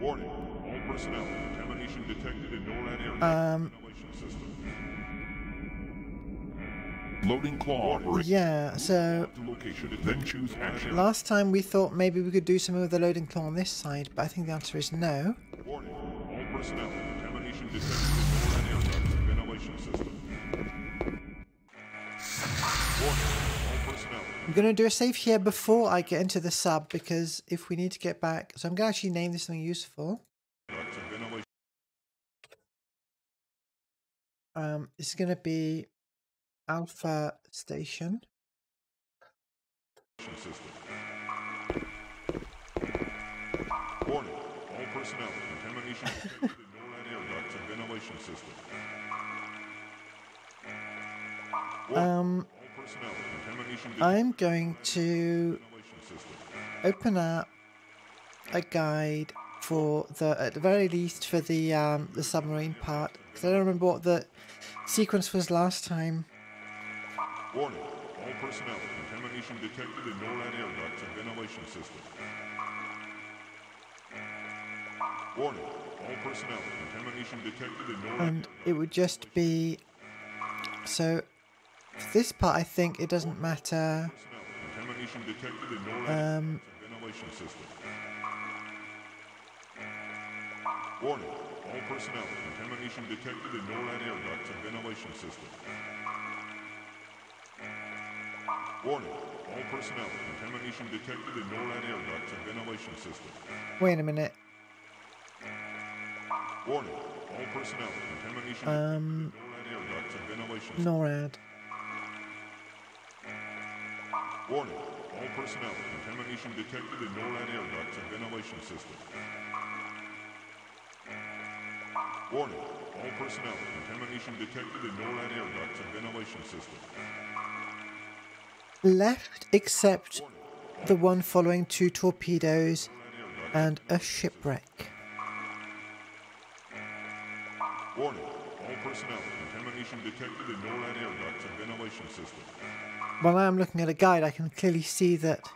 [SPEAKER 12] Warning, all personnel, contamination detected in NORAD air ventilation system. Loading claw operation.
[SPEAKER 1] Yeah, so
[SPEAKER 12] then choose action.
[SPEAKER 1] last time we thought maybe we could do something with the loading claw on this side, but I think the answer is no.
[SPEAKER 12] Warning, all personnel, contamination detected in NORAD air ducts and ventilation system. Warning, all personnel.
[SPEAKER 1] I'm going to do a save here before I get into the sub, because if we need to get back... So I'm going to actually name this something useful. It's going to be Alpha Station.
[SPEAKER 12] Warning, all personnel, contamination detected in NORAD air ducts and ventilation system.
[SPEAKER 1] I'm going to open up a guide for at the very least for the submarine part, because I don't remember what the sequence was last time.
[SPEAKER 12] Warning, all personnel, contamination detected in NORAD air ducts and ventilation system. Warning, all personnel, contamination detected in NORAD.
[SPEAKER 1] And it would just be so. For this part, I think it doesn't matter.
[SPEAKER 12] Contamination detected in NORAD ventilation system. Warning, all personnel, contamination detected in NORAD air ducts and ventilation system. Warning, all personnel, contamination detected in NORAD air ducts and ventilation system.
[SPEAKER 1] Wait a minute.
[SPEAKER 12] Warning, all personnel, contamination detected in NORAD air ducts and ventilation system.
[SPEAKER 1] NORAD.
[SPEAKER 12] Warning, all personnel, contamination detected in NORAD air ducts and ventilation system. Warning, all personnel, contamination detected in NORAD air ducts and ventilation system.
[SPEAKER 1] Left, except the one following 2 torpedoes and a shipwreck.
[SPEAKER 12] Warning, all personnel, contamination detected in NORAD air ducts and ventilation system.
[SPEAKER 1] While I am looking at a guide, I can clearly see that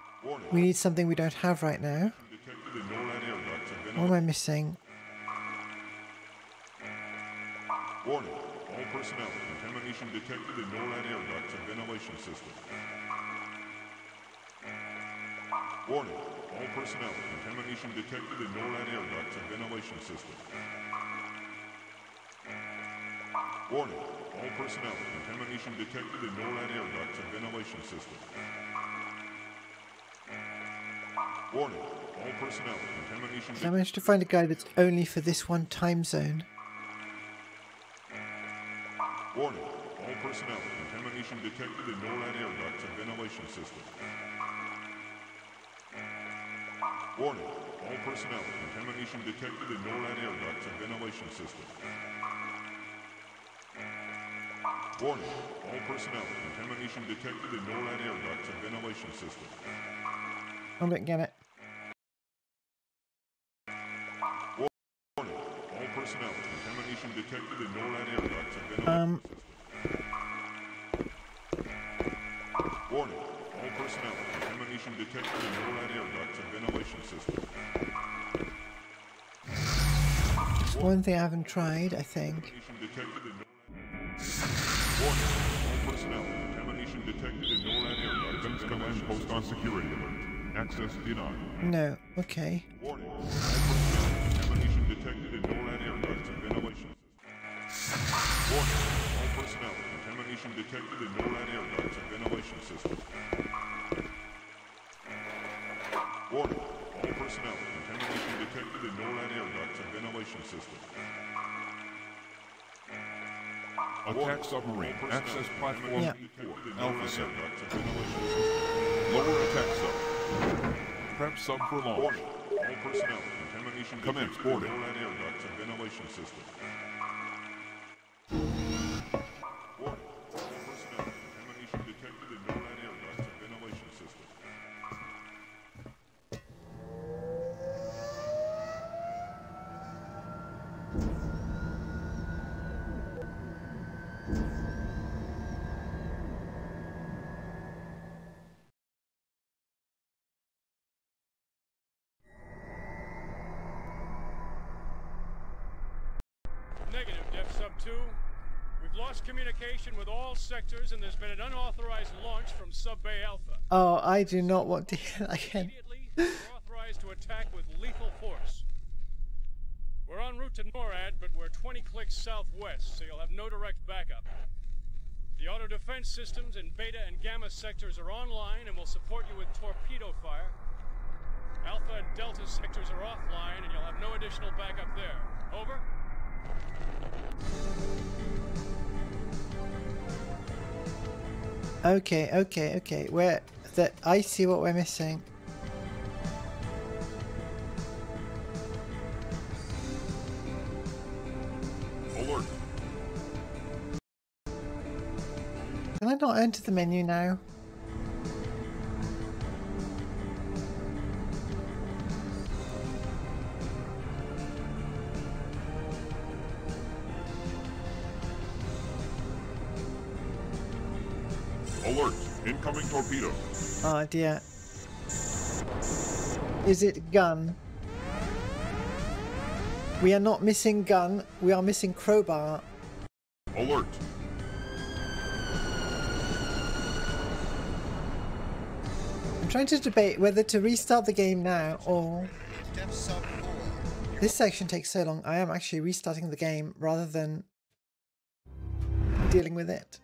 [SPEAKER 1] we need something we don't have right now. What am I missing?
[SPEAKER 12] Warning, all personnel, contamination detected in NORAD air ducts and ventilation system. Warning, all personnel, contamination detected in NORAD air ducts and ventilation system. Warning, all personnel, contamination detected in NORAD air ducts and ventilation system. Warning, all personnel, contamination
[SPEAKER 1] I managed to find a guide that's only for this one time zone.
[SPEAKER 12] Warning, all personnel, contamination detected in NORAD air ducts and ventilation system. Warning, all personnel, contamination detected in NORAD air ducts and ventilation system. Warning, all personnel, contamination detected in NORAD air ducts and ventilation system.
[SPEAKER 1] I don't get it.
[SPEAKER 12] Warning, all personnel, contamination detected in NORAD air ducts and ventilation system. Warning, all personnel, contamination detected in NORAD air ducts and ventilation system.
[SPEAKER 1] It's one thing I haven't tried, I think.
[SPEAKER 12] Warning, all personnel, contamination detected in NORAD air ducts. Defense Command post on security alert. Access denied.
[SPEAKER 1] No, okay.
[SPEAKER 12] Warning, all personnel, contamination detected in NORAD air ducts and ventilation system. Warning, all personnel, contamination detected in NORAD air ducts and ventilation system. Warning, all personnel, contamination detected in NORAD air ducts and ventilation system.
[SPEAKER 15] Attack submarine. Access platform B4. Alpha Center.
[SPEAKER 12] Lower attack sub.
[SPEAKER 15] Prep sub for launch.
[SPEAKER 12] Warning, all personnel, contamination
[SPEAKER 15] Commence
[SPEAKER 12] detected in
[SPEAKER 15] boarding.
[SPEAKER 12] NORAD air ducts and ventilation system. Warning, all personnel, contamination detected in NORAD air ducts and ventilation system.
[SPEAKER 16] Sub-2. We've lost communication with all sectors, and there's been an unauthorized launch from Sub-Bay Alpha.
[SPEAKER 1] Oh, I do not want to hear that again.
[SPEAKER 16] We're authorized to attack with lethal force. We're en route to NORAD, but we're 20 clicks southwest, so you'll have no direct backup. The auto-defense systems in Beta and Gamma sectors are online and will support you with torpedo fire. Alpha and Delta sectors are offline, and you'll have no additional backup there. Over?
[SPEAKER 1] Okay. I see what we're missing.
[SPEAKER 12] Alert.
[SPEAKER 1] Can I not enter the menu now?
[SPEAKER 12] Alert. Incoming torpedo.
[SPEAKER 1] Oh dear. Is it gun? We are not missing gun, we are missing crowbar.
[SPEAKER 12] Alert.
[SPEAKER 1] I'm trying to debate whether to restart the game now or... This section takes so long, I am actually restarting the game rather than dealing with it.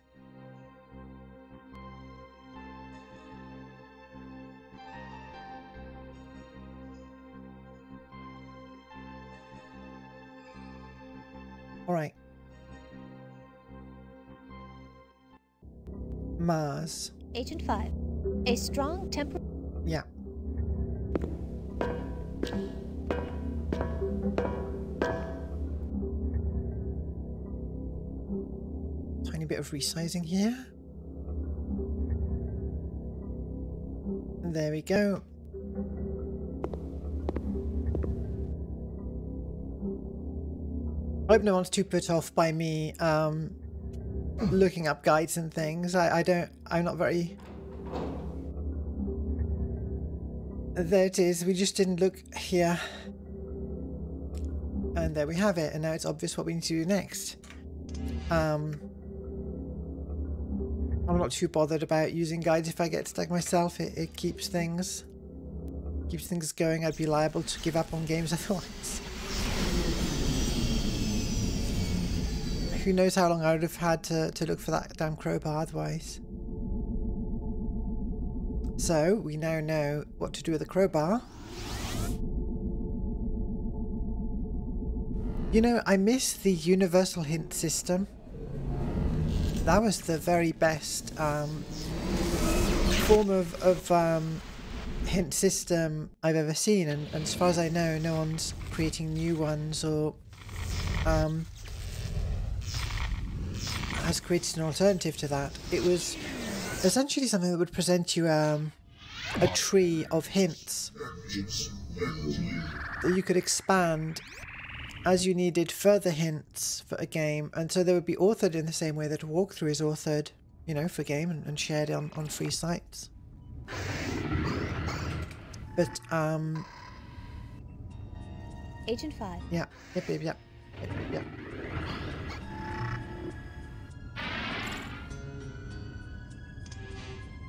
[SPEAKER 1] Alright. Mars.
[SPEAKER 7] Agent 5. A strong temper...
[SPEAKER 1] Yeah. Tiny bit of resizing here. There we go. I hope no one's too put off by me looking up guides and things. I'm not very... There it is, we just didn't look here. And there we have it, and now it's obvious what we need to do next. I'm not too bothered about using guides if I get stuck myself. It keeps things going. I'd be liable to give up on games otherwise. Who knows how long I would have had to look for that damn crowbar otherwise. So, we now know what to do with the crowbar. You know, I miss the universal hint system. That was the very best form of hint system I've ever seen, and as far as I know, no one's creating new ones or has created an alternative to that. It was essentially something that would present you a tree of hints that you could expand as you needed further hints for a game, and so they would be authored in the same way that a walkthrough is authored, you know, for a game and shared on free sites. But
[SPEAKER 7] Agent 5.
[SPEAKER 1] Yeah. Yep.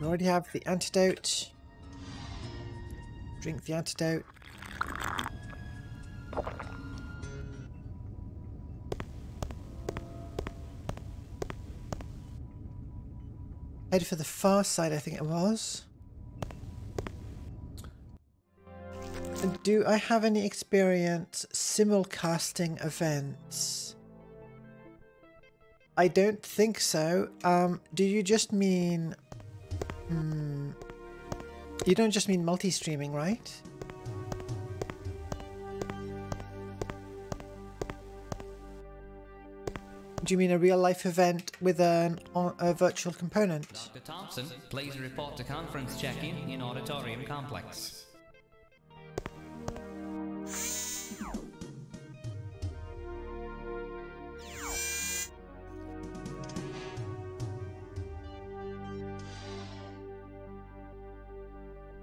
[SPEAKER 1] We already have the antidote. Drink the antidote. Headed for the far side, I think it was. Do I have any experience simulcasting events? I don't think so. Do you just mean... You don't just mean multi-streaming, right? Do you mean a real-life event with a virtual component?
[SPEAKER 6] Dr. Thompson, please report to conference check-in in auditorium complex.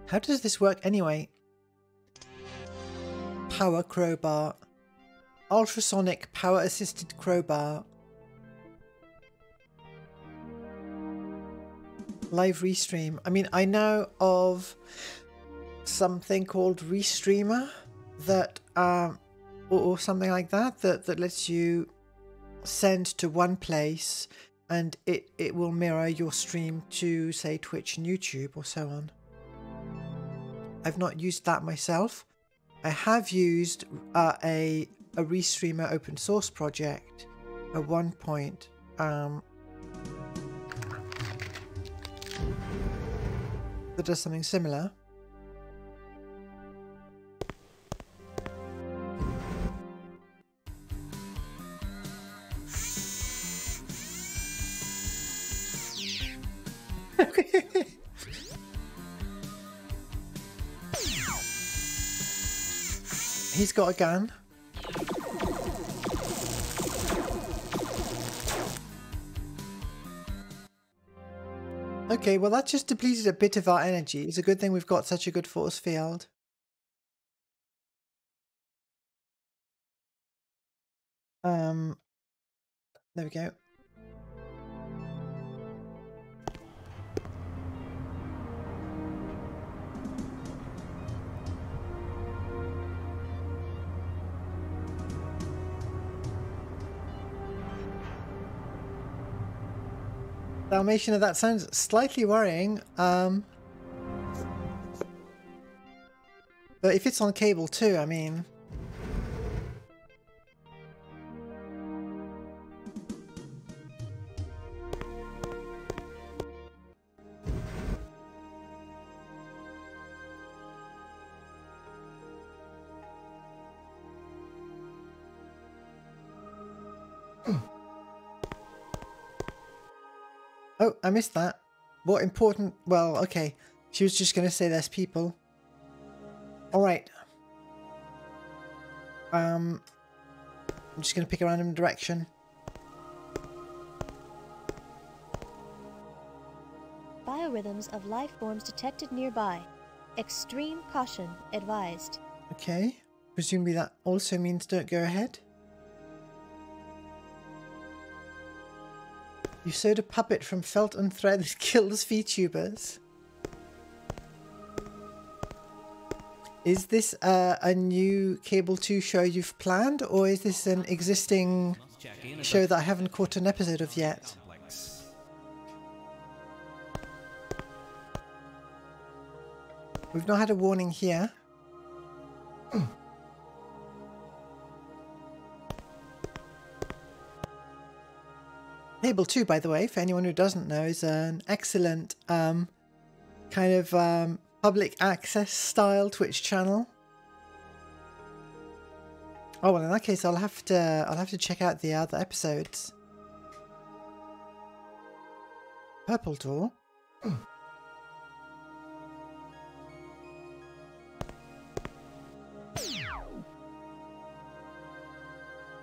[SPEAKER 1] How does this work anyway? Power crowbar. Ultrasonic power assisted crowbar. Live restream. I mean, I know of something called Restreamer that, or something like that, that lets you send to one place and it will mirror your stream to, say, Twitch and YouTube or so on. I've not used that myself. I have used a Restreamer open source project at one point. That does something similar. He's got a gun. Okay, well that just depleted a bit of our energy. It's a good thing we've got such a good force field. There we go. Dalmatian, that sounds slightly worrying. But if it's on cable too, I mean... Oh, I missed that. What important... Well, okay. She was just going to say there's people. Alright. I'm just going to pick a random direction.
[SPEAKER 7] Biorhythms of life forms detected nearby. Extreme caution advised.
[SPEAKER 1] Okay. Presumably that also means don't go ahead. You sewed a puppet from felt and thread that kills VTubers. Is this a new Cable 2 show you've planned, or is this an existing show that I haven't caught an episode of yet? We've not had a warning here. Cable 2, by the way, for anyone who doesn't know, is an excellent kind of public access style Twitch channel. Oh well, in that case, I'll have to check out the other episodes. Purple door.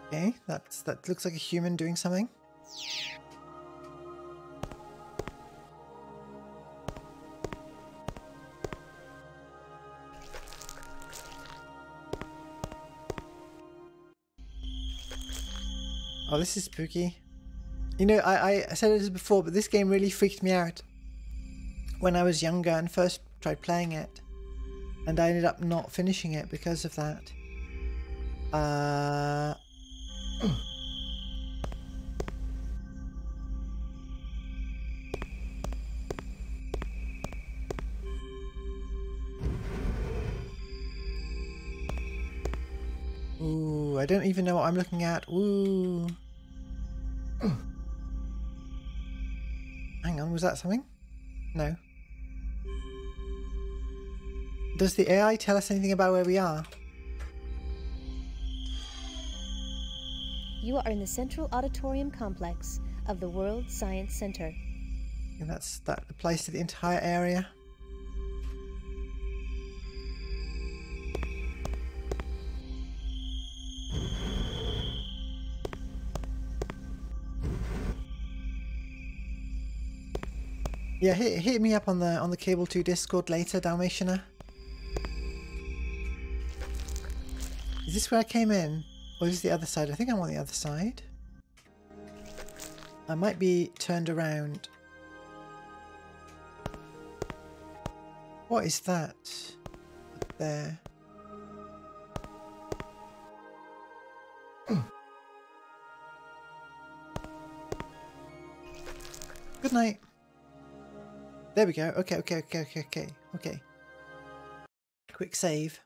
[SPEAKER 1] Okay, that looks like a human doing something. Oh, this is spooky. You know, I said this before, but this game really freaked me out when I was younger and first tried playing it. And I ended up not finishing it because of that. Ooh, I don't even know what I'm looking at. Ooh. Hang on, was that something? No. Does the AI tell us anything about where we are?
[SPEAKER 7] You are in the Central Auditorium Complex of the World Science Center.
[SPEAKER 1] And that applies to the entire area. Yeah, hit me up on the Cable 2 Discord later, Dalmatianer. Is this where I came in? Or is this the other side? I think I'm on the other side. I might be turned around. What is that? Up there. Good night. There we go. Okay. Quick save.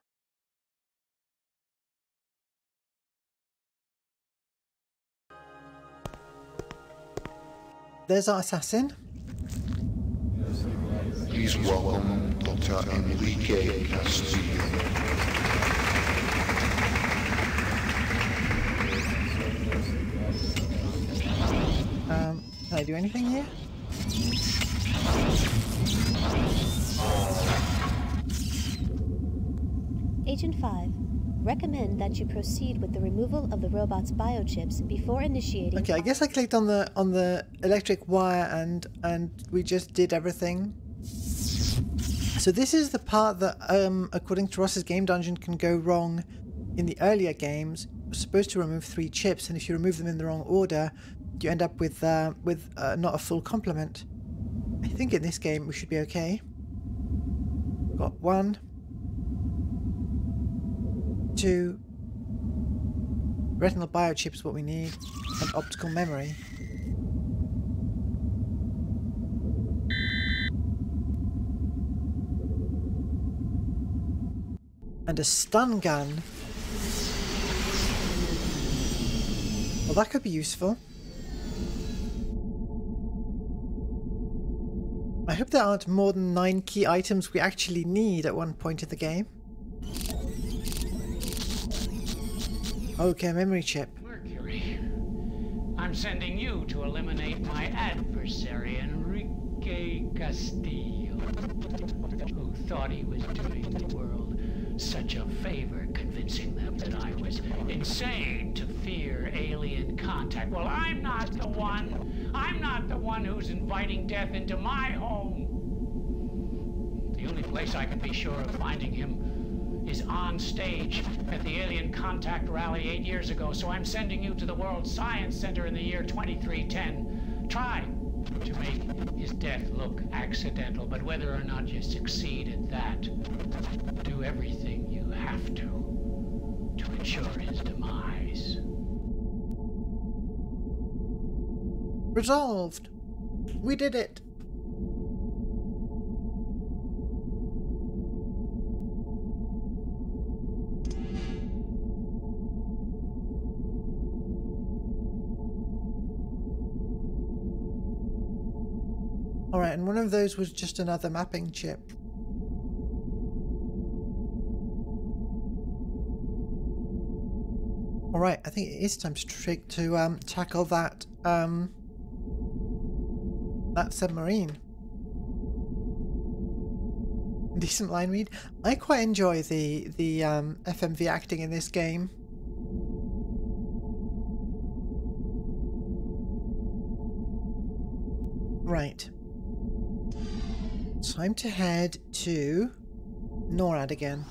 [SPEAKER 1] There's our assassin.
[SPEAKER 11] Please welcome Dr. Enrique Castillo.
[SPEAKER 1] Can I do anything here?
[SPEAKER 7] Agent 5, recommend that you proceed with the removal of the robot's biochips before initiating.
[SPEAKER 1] Okay, I guess I clicked on the electric wire and we just did everything. So this is the part that, according to Ross's game dungeon, can go wrong in the earlier games. You're supposed to remove 3 chips, and if you remove them in the wrong order, you end up with not a full complement. I think in this game we should be okay. Got 1, 2. Retinal biochip is what we need, and optical memory. And a stun gun. Well, that could be useful. I hope there aren't more than 9 key items we actually need at one point in the game. Okay, memory chip.
[SPEAKER 17] Mercury, I'm sending you to eliminate my adversary, Enrique Castillo, who thought he was doing the world such a favor, convincing them that I was insane to fear alien contact. Well, I'm not the one. I'm not the one who's inviting death into my home. The only place I can be sure of finding him is on stage at the Alien Contact Rally 8 years ago, so I'm sending you to the World Science Center in the year 2310. Try to make his death look accidental, but whether or not you succeed at that, do everything you have to ensure his demise.
[SPEAKER 1] Resolved. We did it. Alright, and one of those was just another mapping chip. Alright, I think it is time to tackle that that submarine. Decent line read. I quite enjoy the FMV acting in this game. Right. Time to head to NORAD again.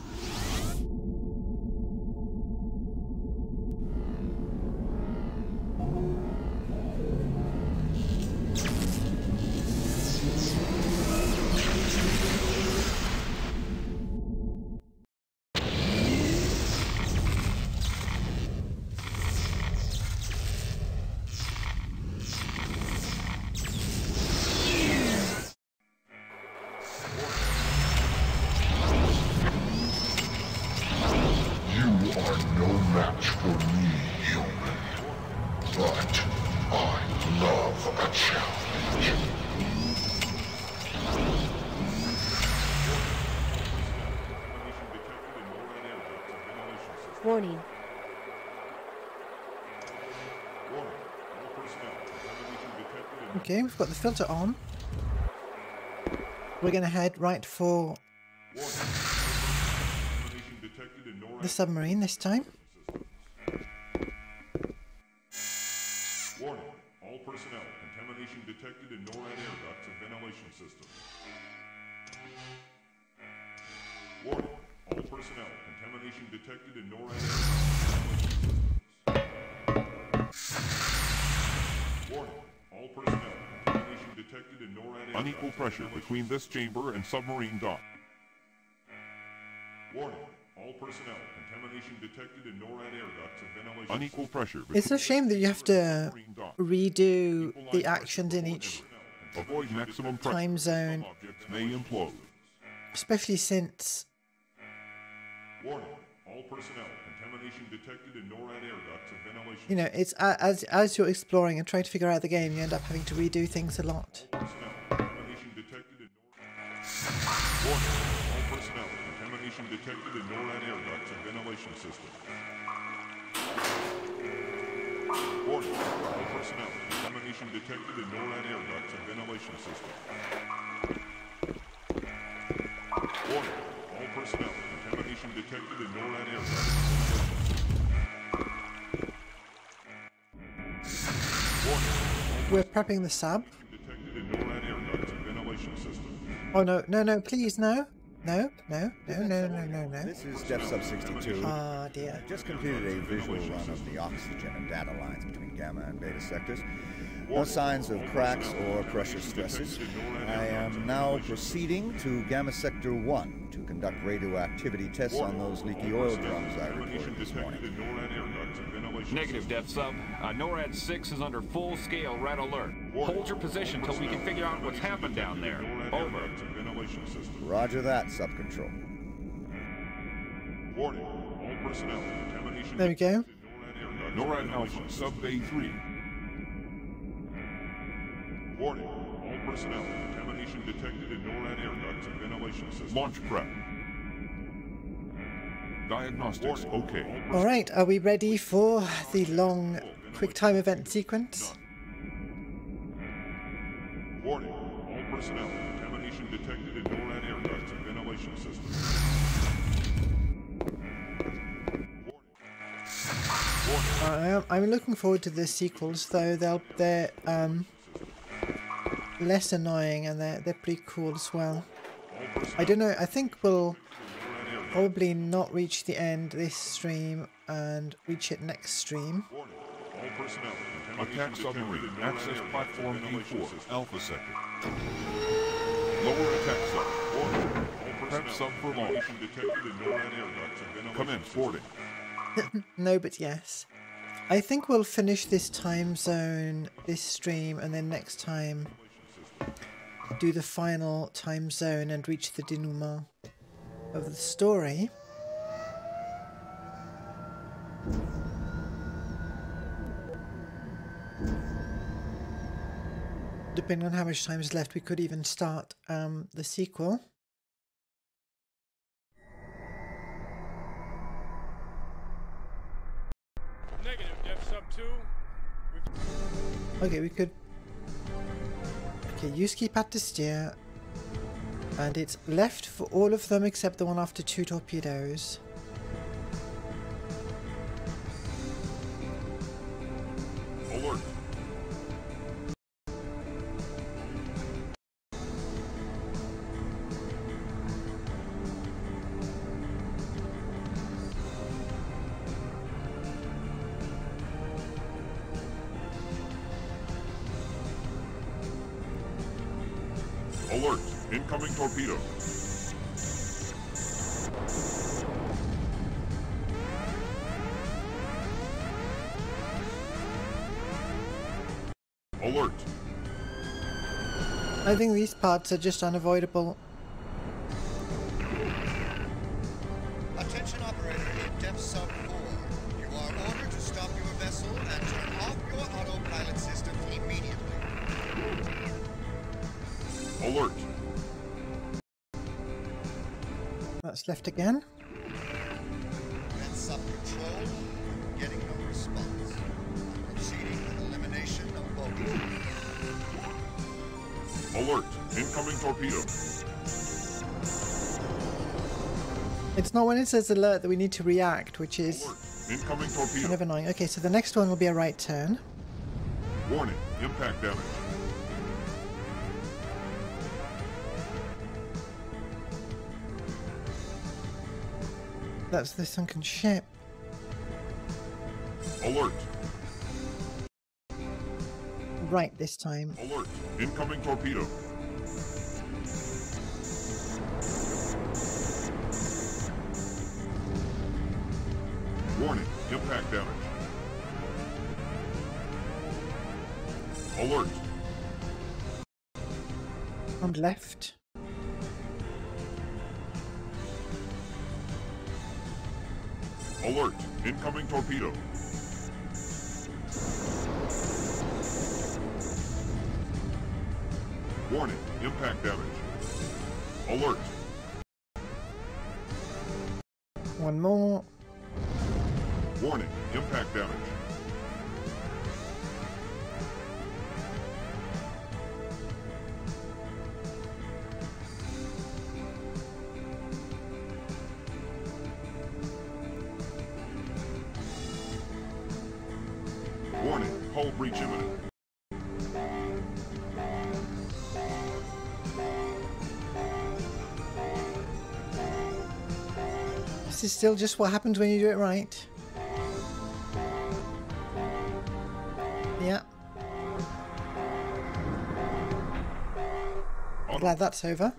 [SPEAKER 7] Warning.
[SPEAKER 1] Okay, we've got the filter on. We're going to head right for the submarine this time.
[SPEAKER 12] Warning, all personnel, contamination detected in NORAD air ducts and ventilation systems. Warning, all personnel, contamination detected in NORAD air ducts and ventilation systems. Warning, all personnel, contamination detected in NORAD air ducts. Unequal pressure between this chamber and submarine dock. Warning. All personnel. Contamination detected in NORAD air ducts and ventilation. Unequal pressure.
[SPEAKER 1] It's a shame that you have to redo the actions in each
[SPEAKER 12] Avoid maximum
[SPEAKER 1] time zone.
[SPEAKER 12] Objects may implode.
[SPEAKER 1] Especially since...
[SPEAKER 12] Warning. All personnel. Contamination detected in NORAD air ducts and ventilation.
[SPEAKER 1] You know, it's as you're exploring and trying to figure out the game, you end up having to redo things a lot.
[SPEAKER 12] Contamination detected in NORAD. Warning. All personnel. Contamination detected in NORAD air ducts and ventilation systems. Warning. All personnel. Contamination detected in NORAD air ducts and ventilation systems. Warning. All personnel. Contamination detected in NORAD air ducts and ventilation systems. Warning.
[SPEAKER 1] We're prepping the sub.
[SPEAKER 12] Detected in NORAD air ducts and ventilation systems.
[SPEAKER 1] Oh no, no, no, please, no. No, no, no, no, no, no, no.
[SPEAKER 13] This is Def Sub 62.
[SPEAKER 1] Ah, dear.
[SPEAKER 13] Just completed a visual run of the oxygen and data lines between Gamma and Beta sectors. No signs of cracks or pressure stresses. I am now proceeding to Gamma Sector 1 to conduct radioactivity tests on those leaky oil drums I reported this morning.
[SPEAKER 14] Negative, Def Sub. NORAD 6 is under full-scale red alert. Hold your position till we can figure out what's happened down there. Over.
[SPEAKER 13] Roger that, Sub Control.
[SPEAKER 12] Warning. All personnel. Contamination.
[SPEAKER 1] There we go.
[SPEAKER 12] NORAD Alpha, Sub A3. Warning. All personnel. Contamination detected in NORAD air ducts and ventilation systems. Launch prep. Diagnostics okay.
[SPEAKER 1] Alright, are we ready for the long quick-time event sequence?
[SPEAKER 12] Warning. All personnel. Contamination detected in NORAD air ducts and ventilation systems.
[SPEAKER 1] I'm looking forward to the sequels, though. They're less annoying and they're pretty cool as well. I don't know. I think we'll probably not reach the end this stream and reach it next stream.
[SPEAKER 12] All personnel. Attack submarine. Access platform D4. Alpha sector. Lower attack sub. Warning. All prep sub for launch. Detected in NORAD air ducts and ventilation. Commence boarding.
[SPEAKER 1] No, but yes. I think we'll finish this time zone, this stream, and then next time do the final time zone and reach the denouement of the story. Depending on how much time is left, we could even start the sequel.
[SPEAKER 16] Negative, Def Sub 2.
[SPEAKER 1] Okay, we could... Okay, use keypad to steer. And it's left for all of them except the one after 2 torpedoes.
[SPEAKER 12] Alert. Alert! Incoming torpedo. Alert!
[SPEAKER 1] I think these parts are just unavoidable.
[SPEAKER 13] Attention operator in Def Sub 4. You are ordered to stop your vessel and turn off your autopilot system immediately.
[SPEAKER 12] Alert!
[SPEAKER 1] That's left again.
[SPEAKER 13] Red Sub Control, getting no response. Proceeding with elimination of both.
[SPEAKER 12] Alert! Incoming torpedo.
[SPEAKER 1] It's not when it says alert that we need to react, which is
[SPEAKER 12] Incoming torpedo.
[SPEAKER 1] kind of annoying. Okay, so the next one will be a right turn.
[SPEAKER 12] Warning, impact damage.
[SPEAKER 1] That's the sunken ship.
[SPEAKER 12] Alert!
[SPEAKER 1] Right this time.
[SPEAKER 12] Alert! Incoming torpedo. Warning, impact damage. Alert.
[SPEAKER 1] On left.
[SPEAKER 12] Alert, incoming torpedo. Warning, impact damage. Alert.
[SPEAKER 1] One more.
[SPEAKER 12] Warning, impact damage. Warning, hull breach imminent.
[SPEAKER 1] This is still just what happens when you do it right. Yeah. Glad that's over.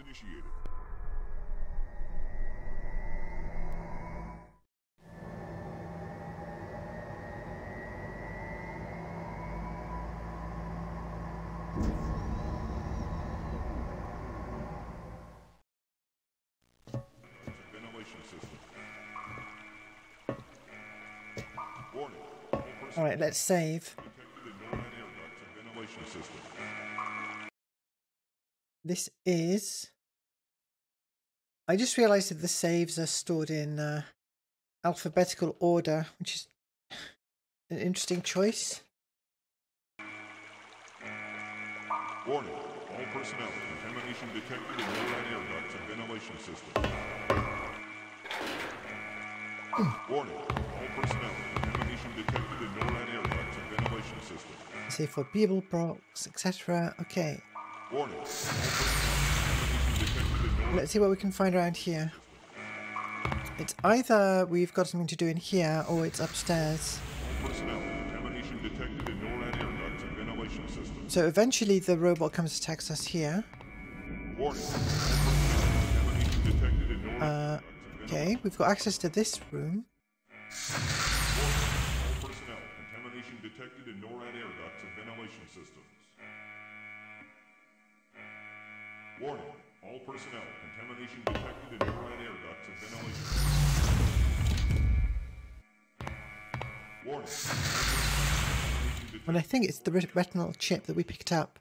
[SPEAKER 1] Alright, let's save. This is... I just realised that the saves are stored in alphabetical order, which is an interesting choice.
[SPEAKER 12] Warning, all personnel, contamination detected in NORAD air ducts and ventilation system. Warning, all personnel, contamination detected in NORAD air ducts and ventilation system.
[SPEAKER 1] Say for people, procs, etc. Okay.
[SPEAKER 12] Warning,
[SPEAKER 1] let's see what we can find around here. It's either we've got something to do in here or it's upstairs.
[SPEAKER 12] Personnel, contamination detected in NORAD air ducts and ventilation system.
[SPEAKER 1] So eventually the robot comes to attacks us here.
[SPEAKER 12] Warning,
[SPEAKER 1] okay, we've got access to this room.
[SPEAKER 12] all personnel, contamination detected in NORAD air ducts and ventilation systems. Warning, all personnel, contamination detected in NORAD air ducts and ventilation systems. Warning.
[SPEAKER 1] And I think it's the retinal chip that we picked up.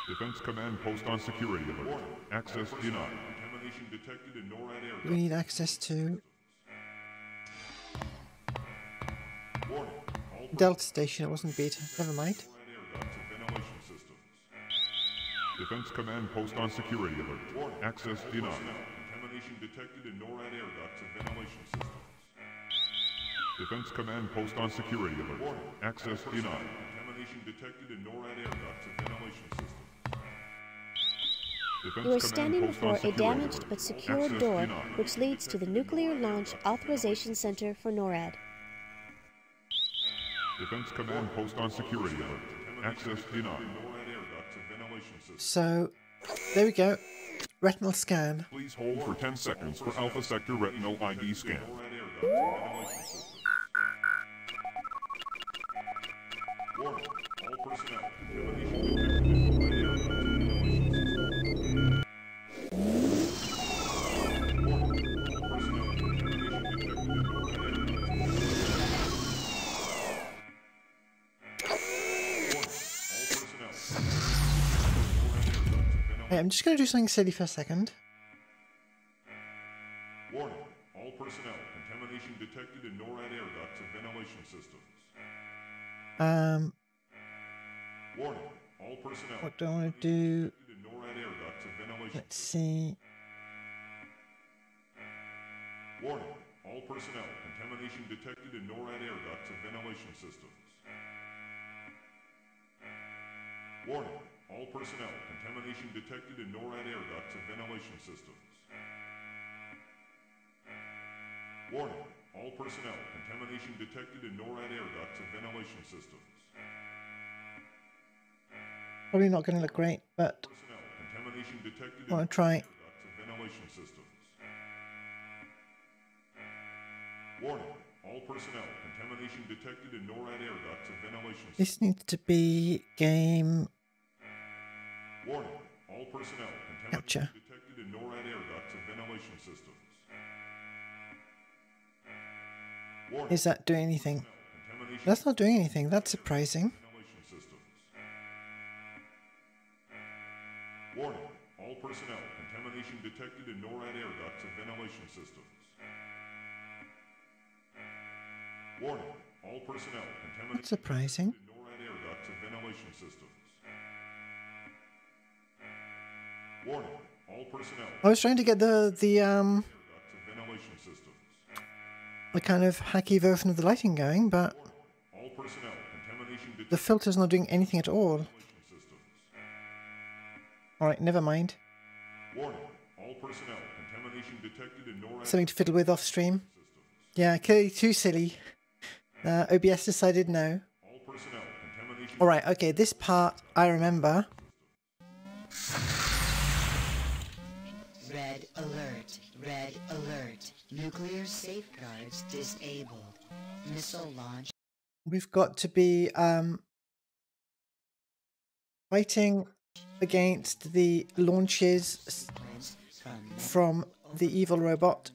[SPEAKER 12] Defense Command post on security alert. Access denied. Contamination detected in NORAD air ducts.
[SPEAKER 1] We need access to Delta Station. It wasn't Beta. Never mind.
[SPEAKER 12] Defense Command post on security alert. Access denied. Contamination detected in NORAD air ducts and ventilation systems. Defense Command post on security alert. Access denied. Contamination detected in NORAD air ducts and ventilation systems.
[SPEAKER 7] You are standing before a damaged but secure door which leads to the Nuclear Launch Authorization Center for NORAD.
[SPEAKER 12] Defense Command post on security alert. Access denied.
[SPEAKER 1] So, there we go. Retinal scan.
[SPEAKER 12] Please hold for 10 seconds for Alpha Sector Retinal ID scan. Warning, all personnel, contamination detected in NORAD air ducts and
[SPEAKER 1] Hey, I'm just going to do something silly for a second.
[SPEAKER 12] Warning, all personnel, contamination detected in NORAD air ducts and ventilation systems. Warning, all personnel.
[SPEAKER 1] What do I want to do?
[SPEAKER 12] NORAD air ducts and ventilation.
[SPEAKER 1] Let's see.
[SPEAKER 12] Warning, all personnel, contamination detected in NORAD air ducts and ventilation systems. Warning, all personnel, contamination detected in NORAD air ducts and ventilation systems. Warning, all personnel, contamination detected in NORAD air ducts and ventilation systems.
[SPEAKER 1] Probably not going to look great, but
[SPEAKER 12] Contamination detected
[SPEAKER 1] I want to try.
[SPEAKER 12] ventilation systems. Warning, All personnel, contamination detected in NORAD air ducts and ventilation systems.
[SPEAKER 1] This needs to be game.
[SPEAKER 12] Warning, all personnel, contamination detected in NORAD air ducts and ventilation systems. Warning,
[SPEAKER 1] Is that doing anything? That's not doing anything. That's surprising.
[SPEAKER 12] Warning, all personnel, contamination detected in NORAD air ducts and ventilation systems. Warning, all personnel, contamination
[SPEAKER 1] That's surprising.
[SPEAKER 12] detected in NORAD air ducts and ventilation systems. Warning, all personnel.
[SPEAKER 1] I was trying to get the
[SPEAKER 12] ventilation systems.
[SPEAKER 1] the kind of hacky version of the lighting going, but
[SPEAKER 12] All personnel, contamination detected
[SPEAKER 1] the filter's not doing anything at all.
[SPEAKER 12] in ventilation systems.
[SPEAKER 1] Alright, never mind.
[SPEAKER 12] Warning, all personnel, contamination detected in NORAD.
[SPEAKER 1] Something to fiddle with off stream. Yeah, clearly too silly. OBS decided no.
[SPEAKER 12] All personnel, contamination.
[SPEAKER 1] Alright, okay, this part I remember.
[SPEAKER 18] Red alert. Red alert. Nuclear safeguards disabled. Missile launch.
[SPEAKER 1] We've got to be fighting against the launches from the evil robot.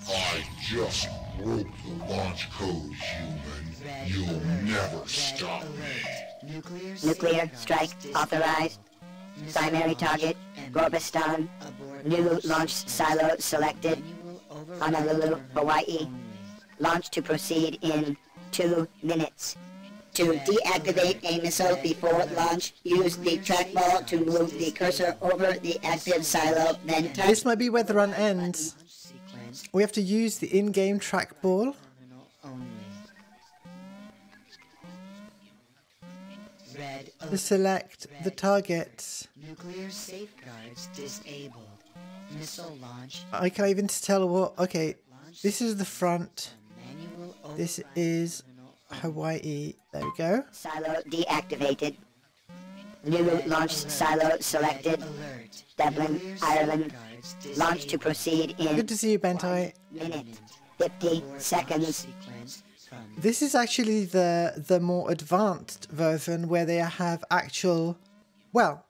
[SPEAKER 11] I just broke the launch code, human. You'll never stop me.
[SPEAKER 19] Nuclear strike authorized. Primary target, Gorbistan. New launch silo selected. Honolulu, Hawaii. Launch to proceed in 2 minutes. To deactivate a missile before launch, use the trackball to move the cursor over the active silo, then touch.
[SPEAKER 1] This might be where the run ends. We have to use the in-game trackball. To select the targets.
[SPEAKER 18] Nuclear safeguards disabled. Missile launch.
[SPEAKER 1] I can't even tell what. Okay, this is the front. This is Hawaii. There we go.
[SPEAKER 19] Silo deactivated. New launch silo selected. Dublin, Ireland. Launch to proceed in.
[SPEAKER 1] Good to see you, Bentai.
[SPEAKER 19] Minute. 50 seconds.
[SPEAKER 1] This is actually the more advanced version where they have actual. Well,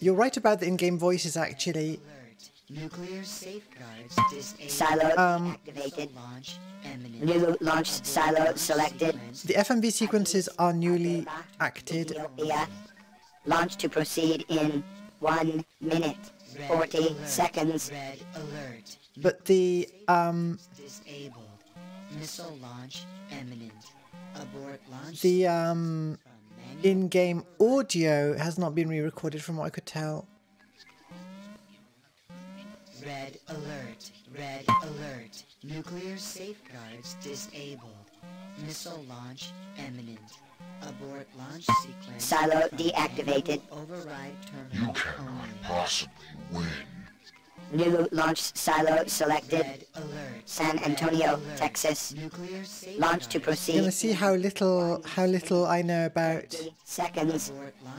[SPEAKER 1] you're right about the in-game voices actually.
[SPEAKER 18] Nuclear safeguards
[SPEAKER 19] silo activated. New launch silo selected.
[SPEAKER 1] The FMV sequences are newly acted.
[SPEAKER 19] Ethiopia. Launch to proceed in 1 minute, 40 seconds.
[SPEAKER 18] Red alert.
[SPEAKER 1] But the
[SPEAKER 18] Disabled. Missile launch imminent. Abort launch.
[SPEAKER 1] the in-game audio has not been re-recorded from what I could tell.
[SPEAKER 18] Red alert. Red alert. Nuclear safeguards disabled. Missile launch imminent. Abort launch sequence.
[SPEAKER 19] Silo deactivated.
[SPEAKER 18] Override terminal.
[SPEAKER 11] You cannot possibly win.
[SPEAKER 19] New launch silo selected.
[SPEAKER 18] Red alert.
[SPEAKER 19] San Antonio, Texas.
[SPEAKER 18] Nuclear
[SPEAKER 19] Launch to
[SPEAKER 1] You're
[SPEAKER 19] proceed.
[SPEAKER 1] gonna see how little I know about
[SPEAKER 19] Seconds.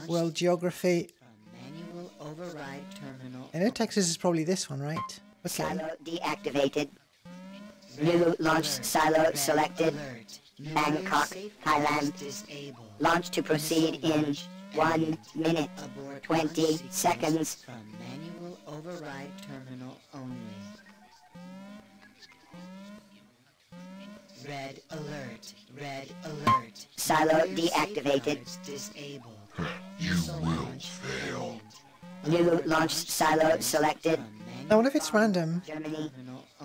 [SPEAKER 1] world geography.
[SPEAKER 18] Manual override terminal.
[SPEAKER 1] I know Texas is probably this one, right? Okay.
[SPEAKER 19] Silo deactivated. New launch silo selected. Bangkok, Thailand.
[SPEAKER 18] Disabled.
[SPEAKER 19] Launch to proceed in 1 minute,
[SPEAKER 18] Abort
[SPEAKER 19] 20
[SPEAKER 18] launch
[SPEAKER 19] seconds.
[SPEAKER 18] From manual override terminal only. Red alert. Red alert.
[SPEAKER 19] Silo
[SPEAKER 18] Nuclear
[SPEAKER 19] deactivated.
[SPEAKER 18] safeguards Disabled.
[SPEAKER 11] You will fail.
[SPEAKER 19] New launch silo selected.
[SPEAKER 1] I wonder if it's random.
[SPEAKER 19] Germany.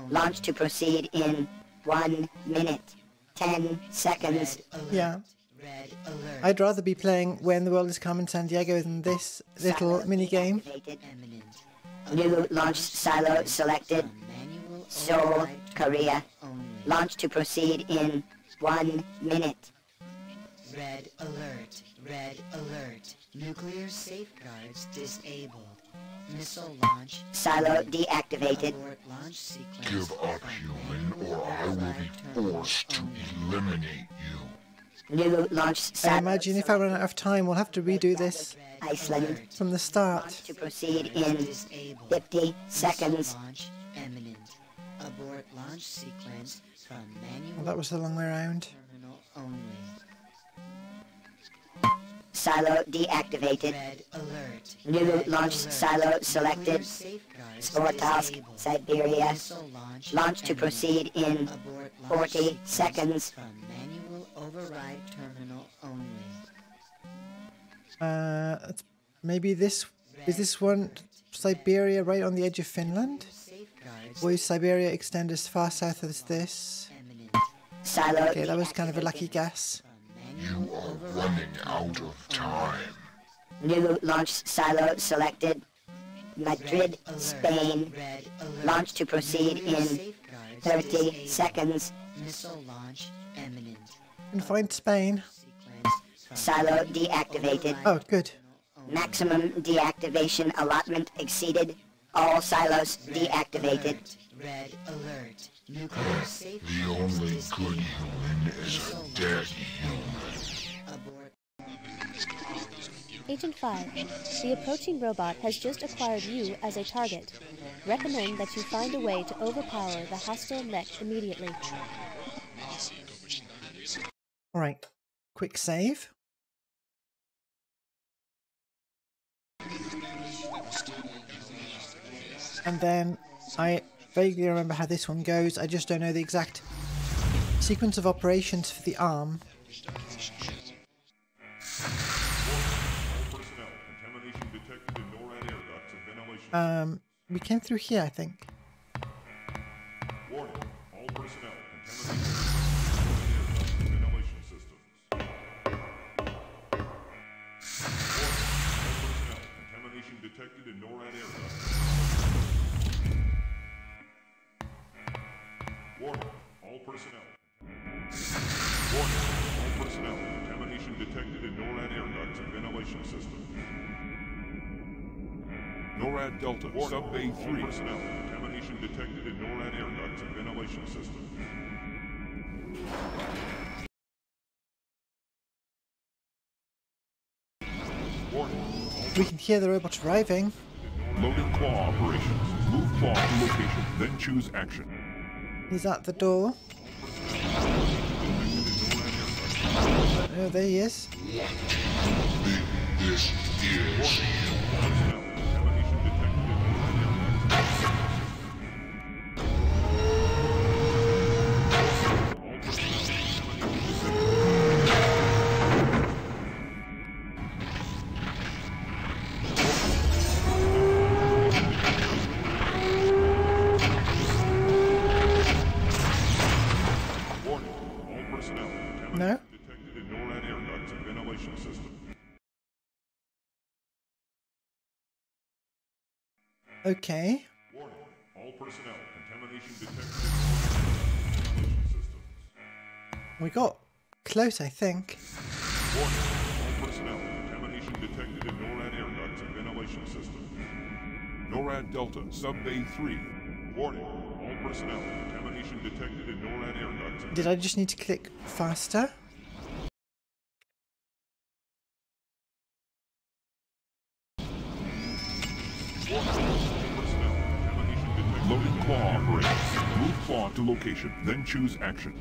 [SPEAKER 19] Launch to proceed in 1 minute, 10 seconds.
[SPEAKER 1] Yeah.
[SPEAKER 18] Red alert.
[SPEAKER 1] I'd rather be playing When the World is Calm in San Diego than this little mini game.
[SPEAKER 18] Imminent.
[SPEAKER 19] New launch silo selected.
[SPEAKER 18] Manual
[SPEAKER 19] Seoul,
[SPEAKER 18] override
[SPEAKER 19] Korea.
[SPEAKER 18] only.
[SPEAKER 19] Launch to proceed in 1 minute.
[SPEAKER 18] Red alert. Red alert. Nuclear safeguards disabled. Missile launch.
[SPEAKER 19] Silo deactivated.
[SPEAKER 18] Abort launch sequence.
[SPEAKER 11] Give up, human, or I will be forced to eliminate you.
[SPEAKER 19] New launch
[SPEAKER 1] I
[SPEAKER 19] silo
[SPEAKER 1] imagine if I run out of time, we'll have to redo this
[SPEAKER 19] Iceland.
[SPEAKER 1] from the start.
[SPEAKER 19] To proceed in 50 seconds.
[SPEAKER 18] Launch imminent. Abort launch sequence.
[SPEAKER 1] Well, that was the long way around.
[SPEAKER 19] Silo deactivated. New launch silo selected. Sportask, Siberia. Launch to proceed in 40 seconds.
[SPEAKER 18] Manual override terminal only.
[SPEAKER 1] That's maybe this. Is this one Siberia right on the edge of Finland? Or is Siberia extend as far south as this?
[SPEAKER 19] Silo.
[SPEAKER 1] Okay, that was kind of a lucky guess.
[SPEAKER 11] You are running out of time.
[SPEAKER 19] New launch silo selected. Madrid, Spain. Launch to proceed in 30 seconds.
[SPEAKER 18] Missile launch imminent.
[SPEAKER 1] And find Spain.
[SPEAKER 19] Silo deactivated.
[SPEAKER 1] Oh, good.
[SPEAKER 19] Maximum deactivation allotment exceeded. All silos deactivated.
[SPEAKER 18] Red alert. Nuclear safe.
[SPEAKER 11] The only good human is a dead human.
[SPEAKER 7] Agent 5, the approaching robot has just acquired you as a target. Recommend that you find a way to overpower the hostile mech immediately.
[SPEAKER 1] Alright, quick save. And then I vaguely remember how this one goes. I just don't know the exact sequence of operations for the arm. We came through here, I think.
[SPEAKER 12] Warning, all personnel, ventilation systems. Contamination detected in NORAD air ducts. Warning, all personnel. Warning, all personnel, contamination detected in NORAD air ducts and ventilation systems. NORAD Delta, Sub-Bay 3. Personnel, contamination detected in NORAD air ducts and ventilation systems. Warning.
[SPEAKER 1] We can hear the robot arriving.
[SPEAKER 12] Loading claw operations. Move claw to location, then choose action.
[SPEAKER 1] He's at the door. Oh, there he is.
[SPEAKER 11] This is
[SPEAKER 1] No?
[SPEAKER 12] Detected in NORAD air ducts and ventilation system.
[SPEAKER 1] Okay.
[SPEAKER 12] Warning, all personnel, contamination detected in NORAD air ducts and ventilation systems.
[SPEAKER 1] We got close, I think.
[SPEAKER 12] Warning, all personnel, contamination detected in NORAD air ducts and ventilation systems. NORAD Delta, Sub-Bay 3. Warning, all personnel, contamination detected in NORAD air ducts and
[SPEAKER 1] Did I just need to click faster?
[SPEAKER 12] Loading claw operations. Move claw to location, then choose action.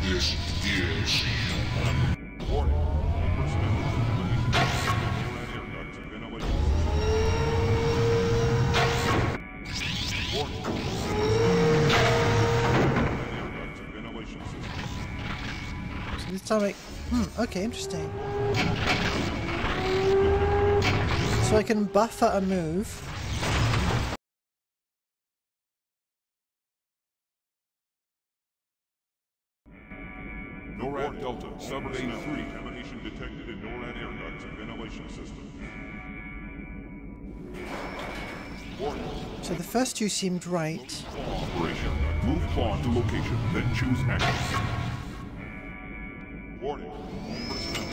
[SPEAKER 11] This is
[SPEAKER 12] Warning, all personnel, contamination detected in NORAD air ducts and ventilation systems. Warning, all personnel, air ducts and ventilation systems.
[SPEAKER 1] So this time okay, interesting. So I can buffer a move.
[SPEAKER 12] NORAD Delta, Sub-Bay 3. Contamination detected in NORAD air ducts and ventilation systems. Warning.
[SPEAKER 1] So the first two seemed right.
[SPEAKER 12] Claw operation. Move claw to location, then choose action. Warning. All personnel.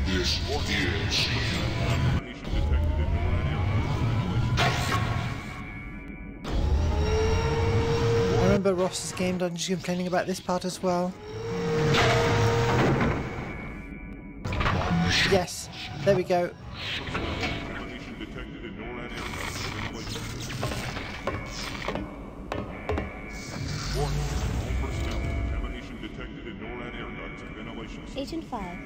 [SPEAKER 11] This is
[SPEAKER 12] Contamination detected in NORAD air ducts and ventilation.
[SPEAKER 1] I remember Ross's game dungeon complaining about this part as well. Yes, there we go.
[SPEAKER 12] Contamination detected in NORAD air ducts and ventilation systems. Warning, all personnel. Contamination detected in NORAD air ducts and ventilation systems.
[SPEAKER 7] Agent 5,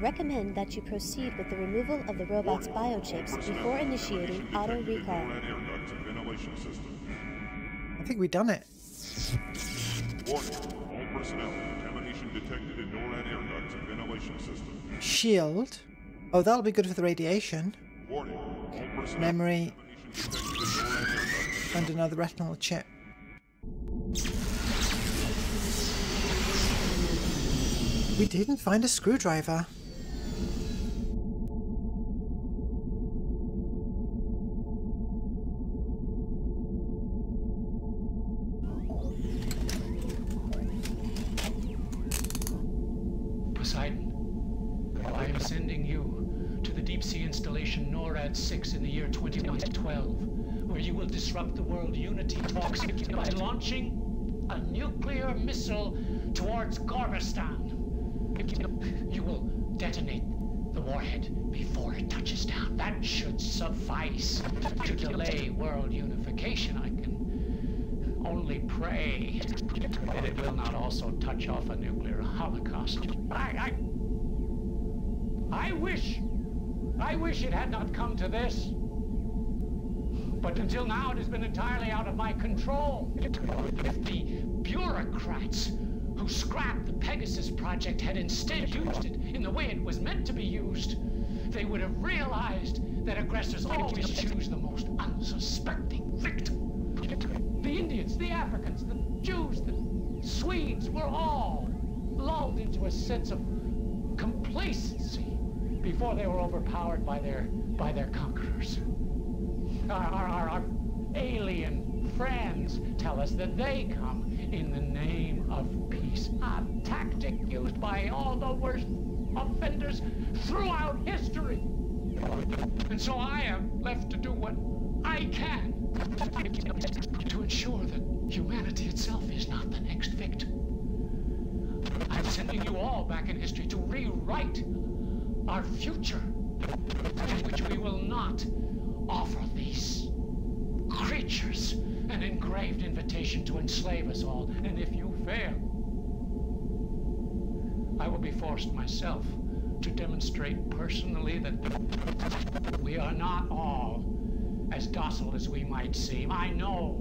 [SPEAKER 7] recommend that you proceed with the removal of the robot's biochips before initiating auto recall.
[SPEAKER 1] I think we've done it.
[SPEAKER 12] Warning, all personnel. Contamination detected in NORAD air ducts and ventilation systems.
[SPEAKER 1] Shield. Oh, that'll be good for the radiation.
[SPEAKER 12] Warning, all personnel.
[SPEAKER 1] Memory. And another retinal chip. We didn't find a screwdriver.
[SPEAKER 17] Poseidon, I am sending you to the deep-sea installation NORAD 6 in the year 2112, where you will disrupt the world unity talks by launching a nuclear missile towards Gorbistan. You will detonate the warhead before it touches down. That should suffice to delay world unification. I can only pray that it will not also touch off a nuclear holocaust. I wish it had not come to this. But until now, it has been entirely out of my control. If the bureaucrats who scrapped the Pegasus project had instead used it in the way it was meant to be used, they would have realized that aggressors always choose the most unsuspecting victim. The Indians, the Africans, the Jews, the Swedes were all lulled into a sense of complacency before they were overpowered by their conquerors. Our alien friends tell us that they come in the name of peace, a tactic used by all the worst offenders throughout history. And so I am left to do what I can to ensure that humanity itself is not the next victim. I'm sending you all back in history to rewrite our future, in which we will not offer these creatures an engraved invitation to enslave us all. And if you fail, I will be forced myself to demonstrate personally that we are not all as docile as we might seem. I know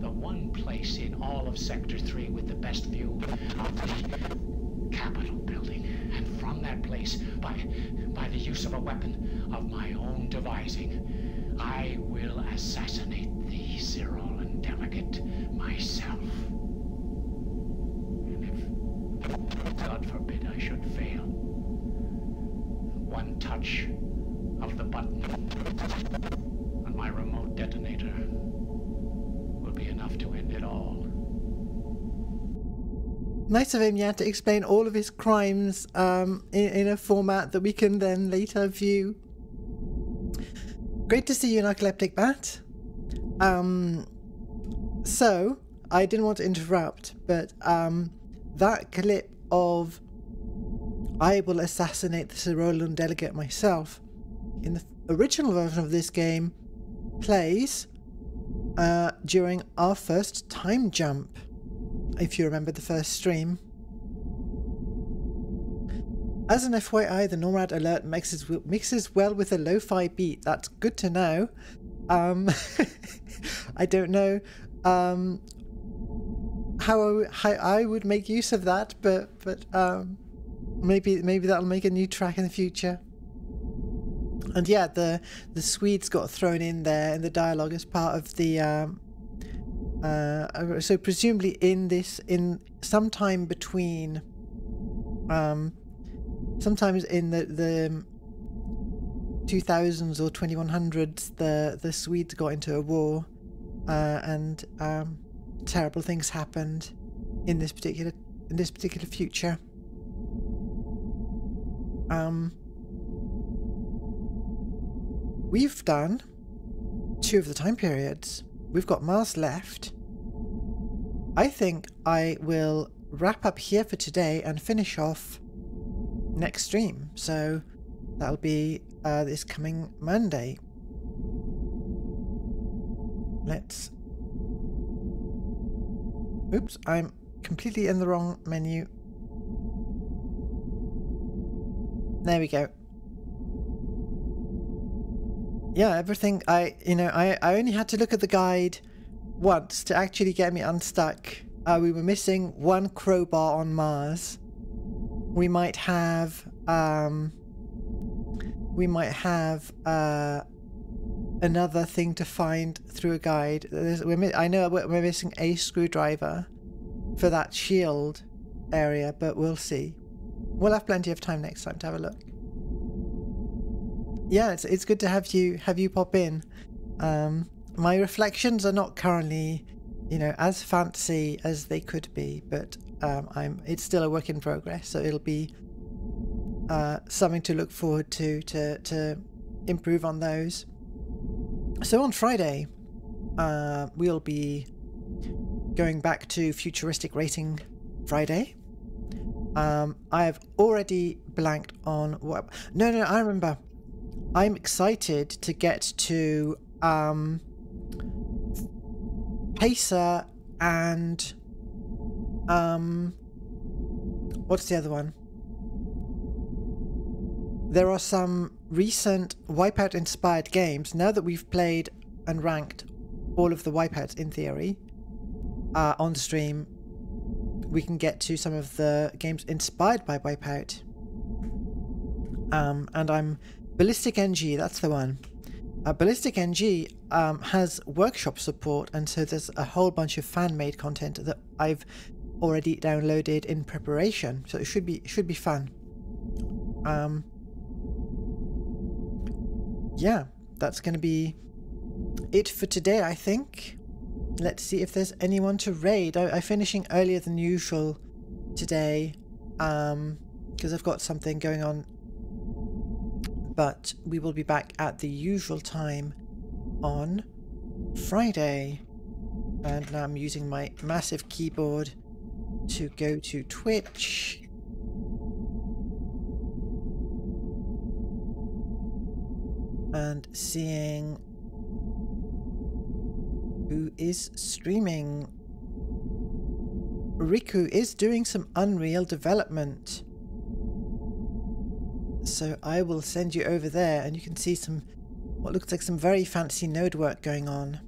[SPEAKER 17] the one place in all of Sector 3 with the best view of the Capitol building, and from that place, by the use of a weapon of my own devising, I will assassinate the Cerulean delegate myself. And if, God forbid, I should fail, one touch of the button on my remote detonator will be enough to end it all.
[SPEAKER 1] Nice of him, yeah, to explain all of his crimes in a format that we can then later view. Great to see you, Narcoleptic Bat. So, I didn't want to interrupt, but that clip of I will assassinate the Cerulean delegate myself in the original version of this game plays during our first time jump, if you remember the first stream. As an FYI, the NORAD alert mixes well with a lo-fi beat. That's good to know. I don't know how I would make use of that, but maybe that'll make a new track in the future. And yeah, the Swedes got thrown in there in the dialogue as part of the so presumably in sometime between sometimes in the 2000s or 2100s, the Swedes got into a war, and terrible things happened in this particular future. We've done 2 of the time periods. We've got miles left. I think I will wrap up here for today and finish off next stream. So That'll be this coming Monday. Let's... Oops, I'm completely in the wrong menu. There we go. Yeah, everything I only had to look at the guide once to actually get me unstuck. We were missing one crowbar on Mars. We might have another thing to find through a guide. I know we're missing a screwdriver for that shield area, but we'll see. We'll have plenty of time next time to have a look. Yeah, it's good to have you pop in. My reflections are not currently, as fancy as they could be, but it's still a work in progress, so it'll be something to look forward to improve on those. So on Friday, we'll be going back to Futuristic Racing Friday. I've already blanked on what... No, I remember. I'm excited to get to Pacer and what's the other one? There are some recent Wipeout inspired games. Now that we've played and ranked all of the Wipeouts in theory on stream, we can get to some of the games inspired by Wipeout. And I'm Ballistic NG, that's the one. Ballistic NG has workshop support, and so there's a whole bunch of fan-made content that I've already downloaded in preparation. So it should be fun. Yeah, that's going to be it for today, I think. Let's see if there's anyone to raid. I'm finishing earlier than usual today because I've got something going on. But we will be back at the usual time on Friday. And now I'm using my massive keyboard to go to Twitch. And seeing who is streaming. Riku is doing some Unreal development. So I will send you over there and you can see some, what looks like some very fancy node work going on.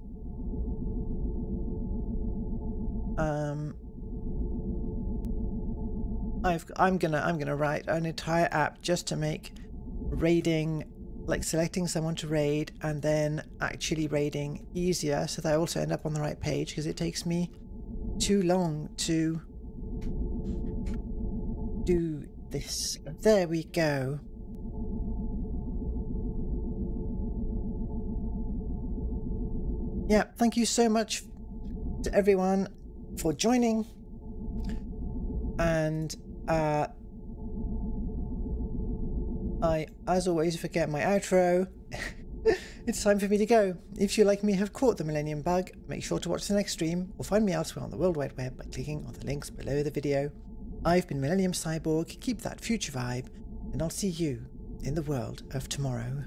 [SPEAKER 1] I'm gonna write an entire app just to make raiding, like selecting someone to raid and then actually raiding easier, so that I also end up on the right page, because it takes me too long to do this. There we go. Yeah, thank you so much to everyone for joining, and I, as always, forget my outro. It's time for me to go. If you, like me, have caught the Millennium Bug, make sure to watch the next stream or find me elsewhere on the World Wide Web by clicking on the links below the video. I've been Millennium Cyborg, keep that future vibe, and I'll see you in the world of tomorrow.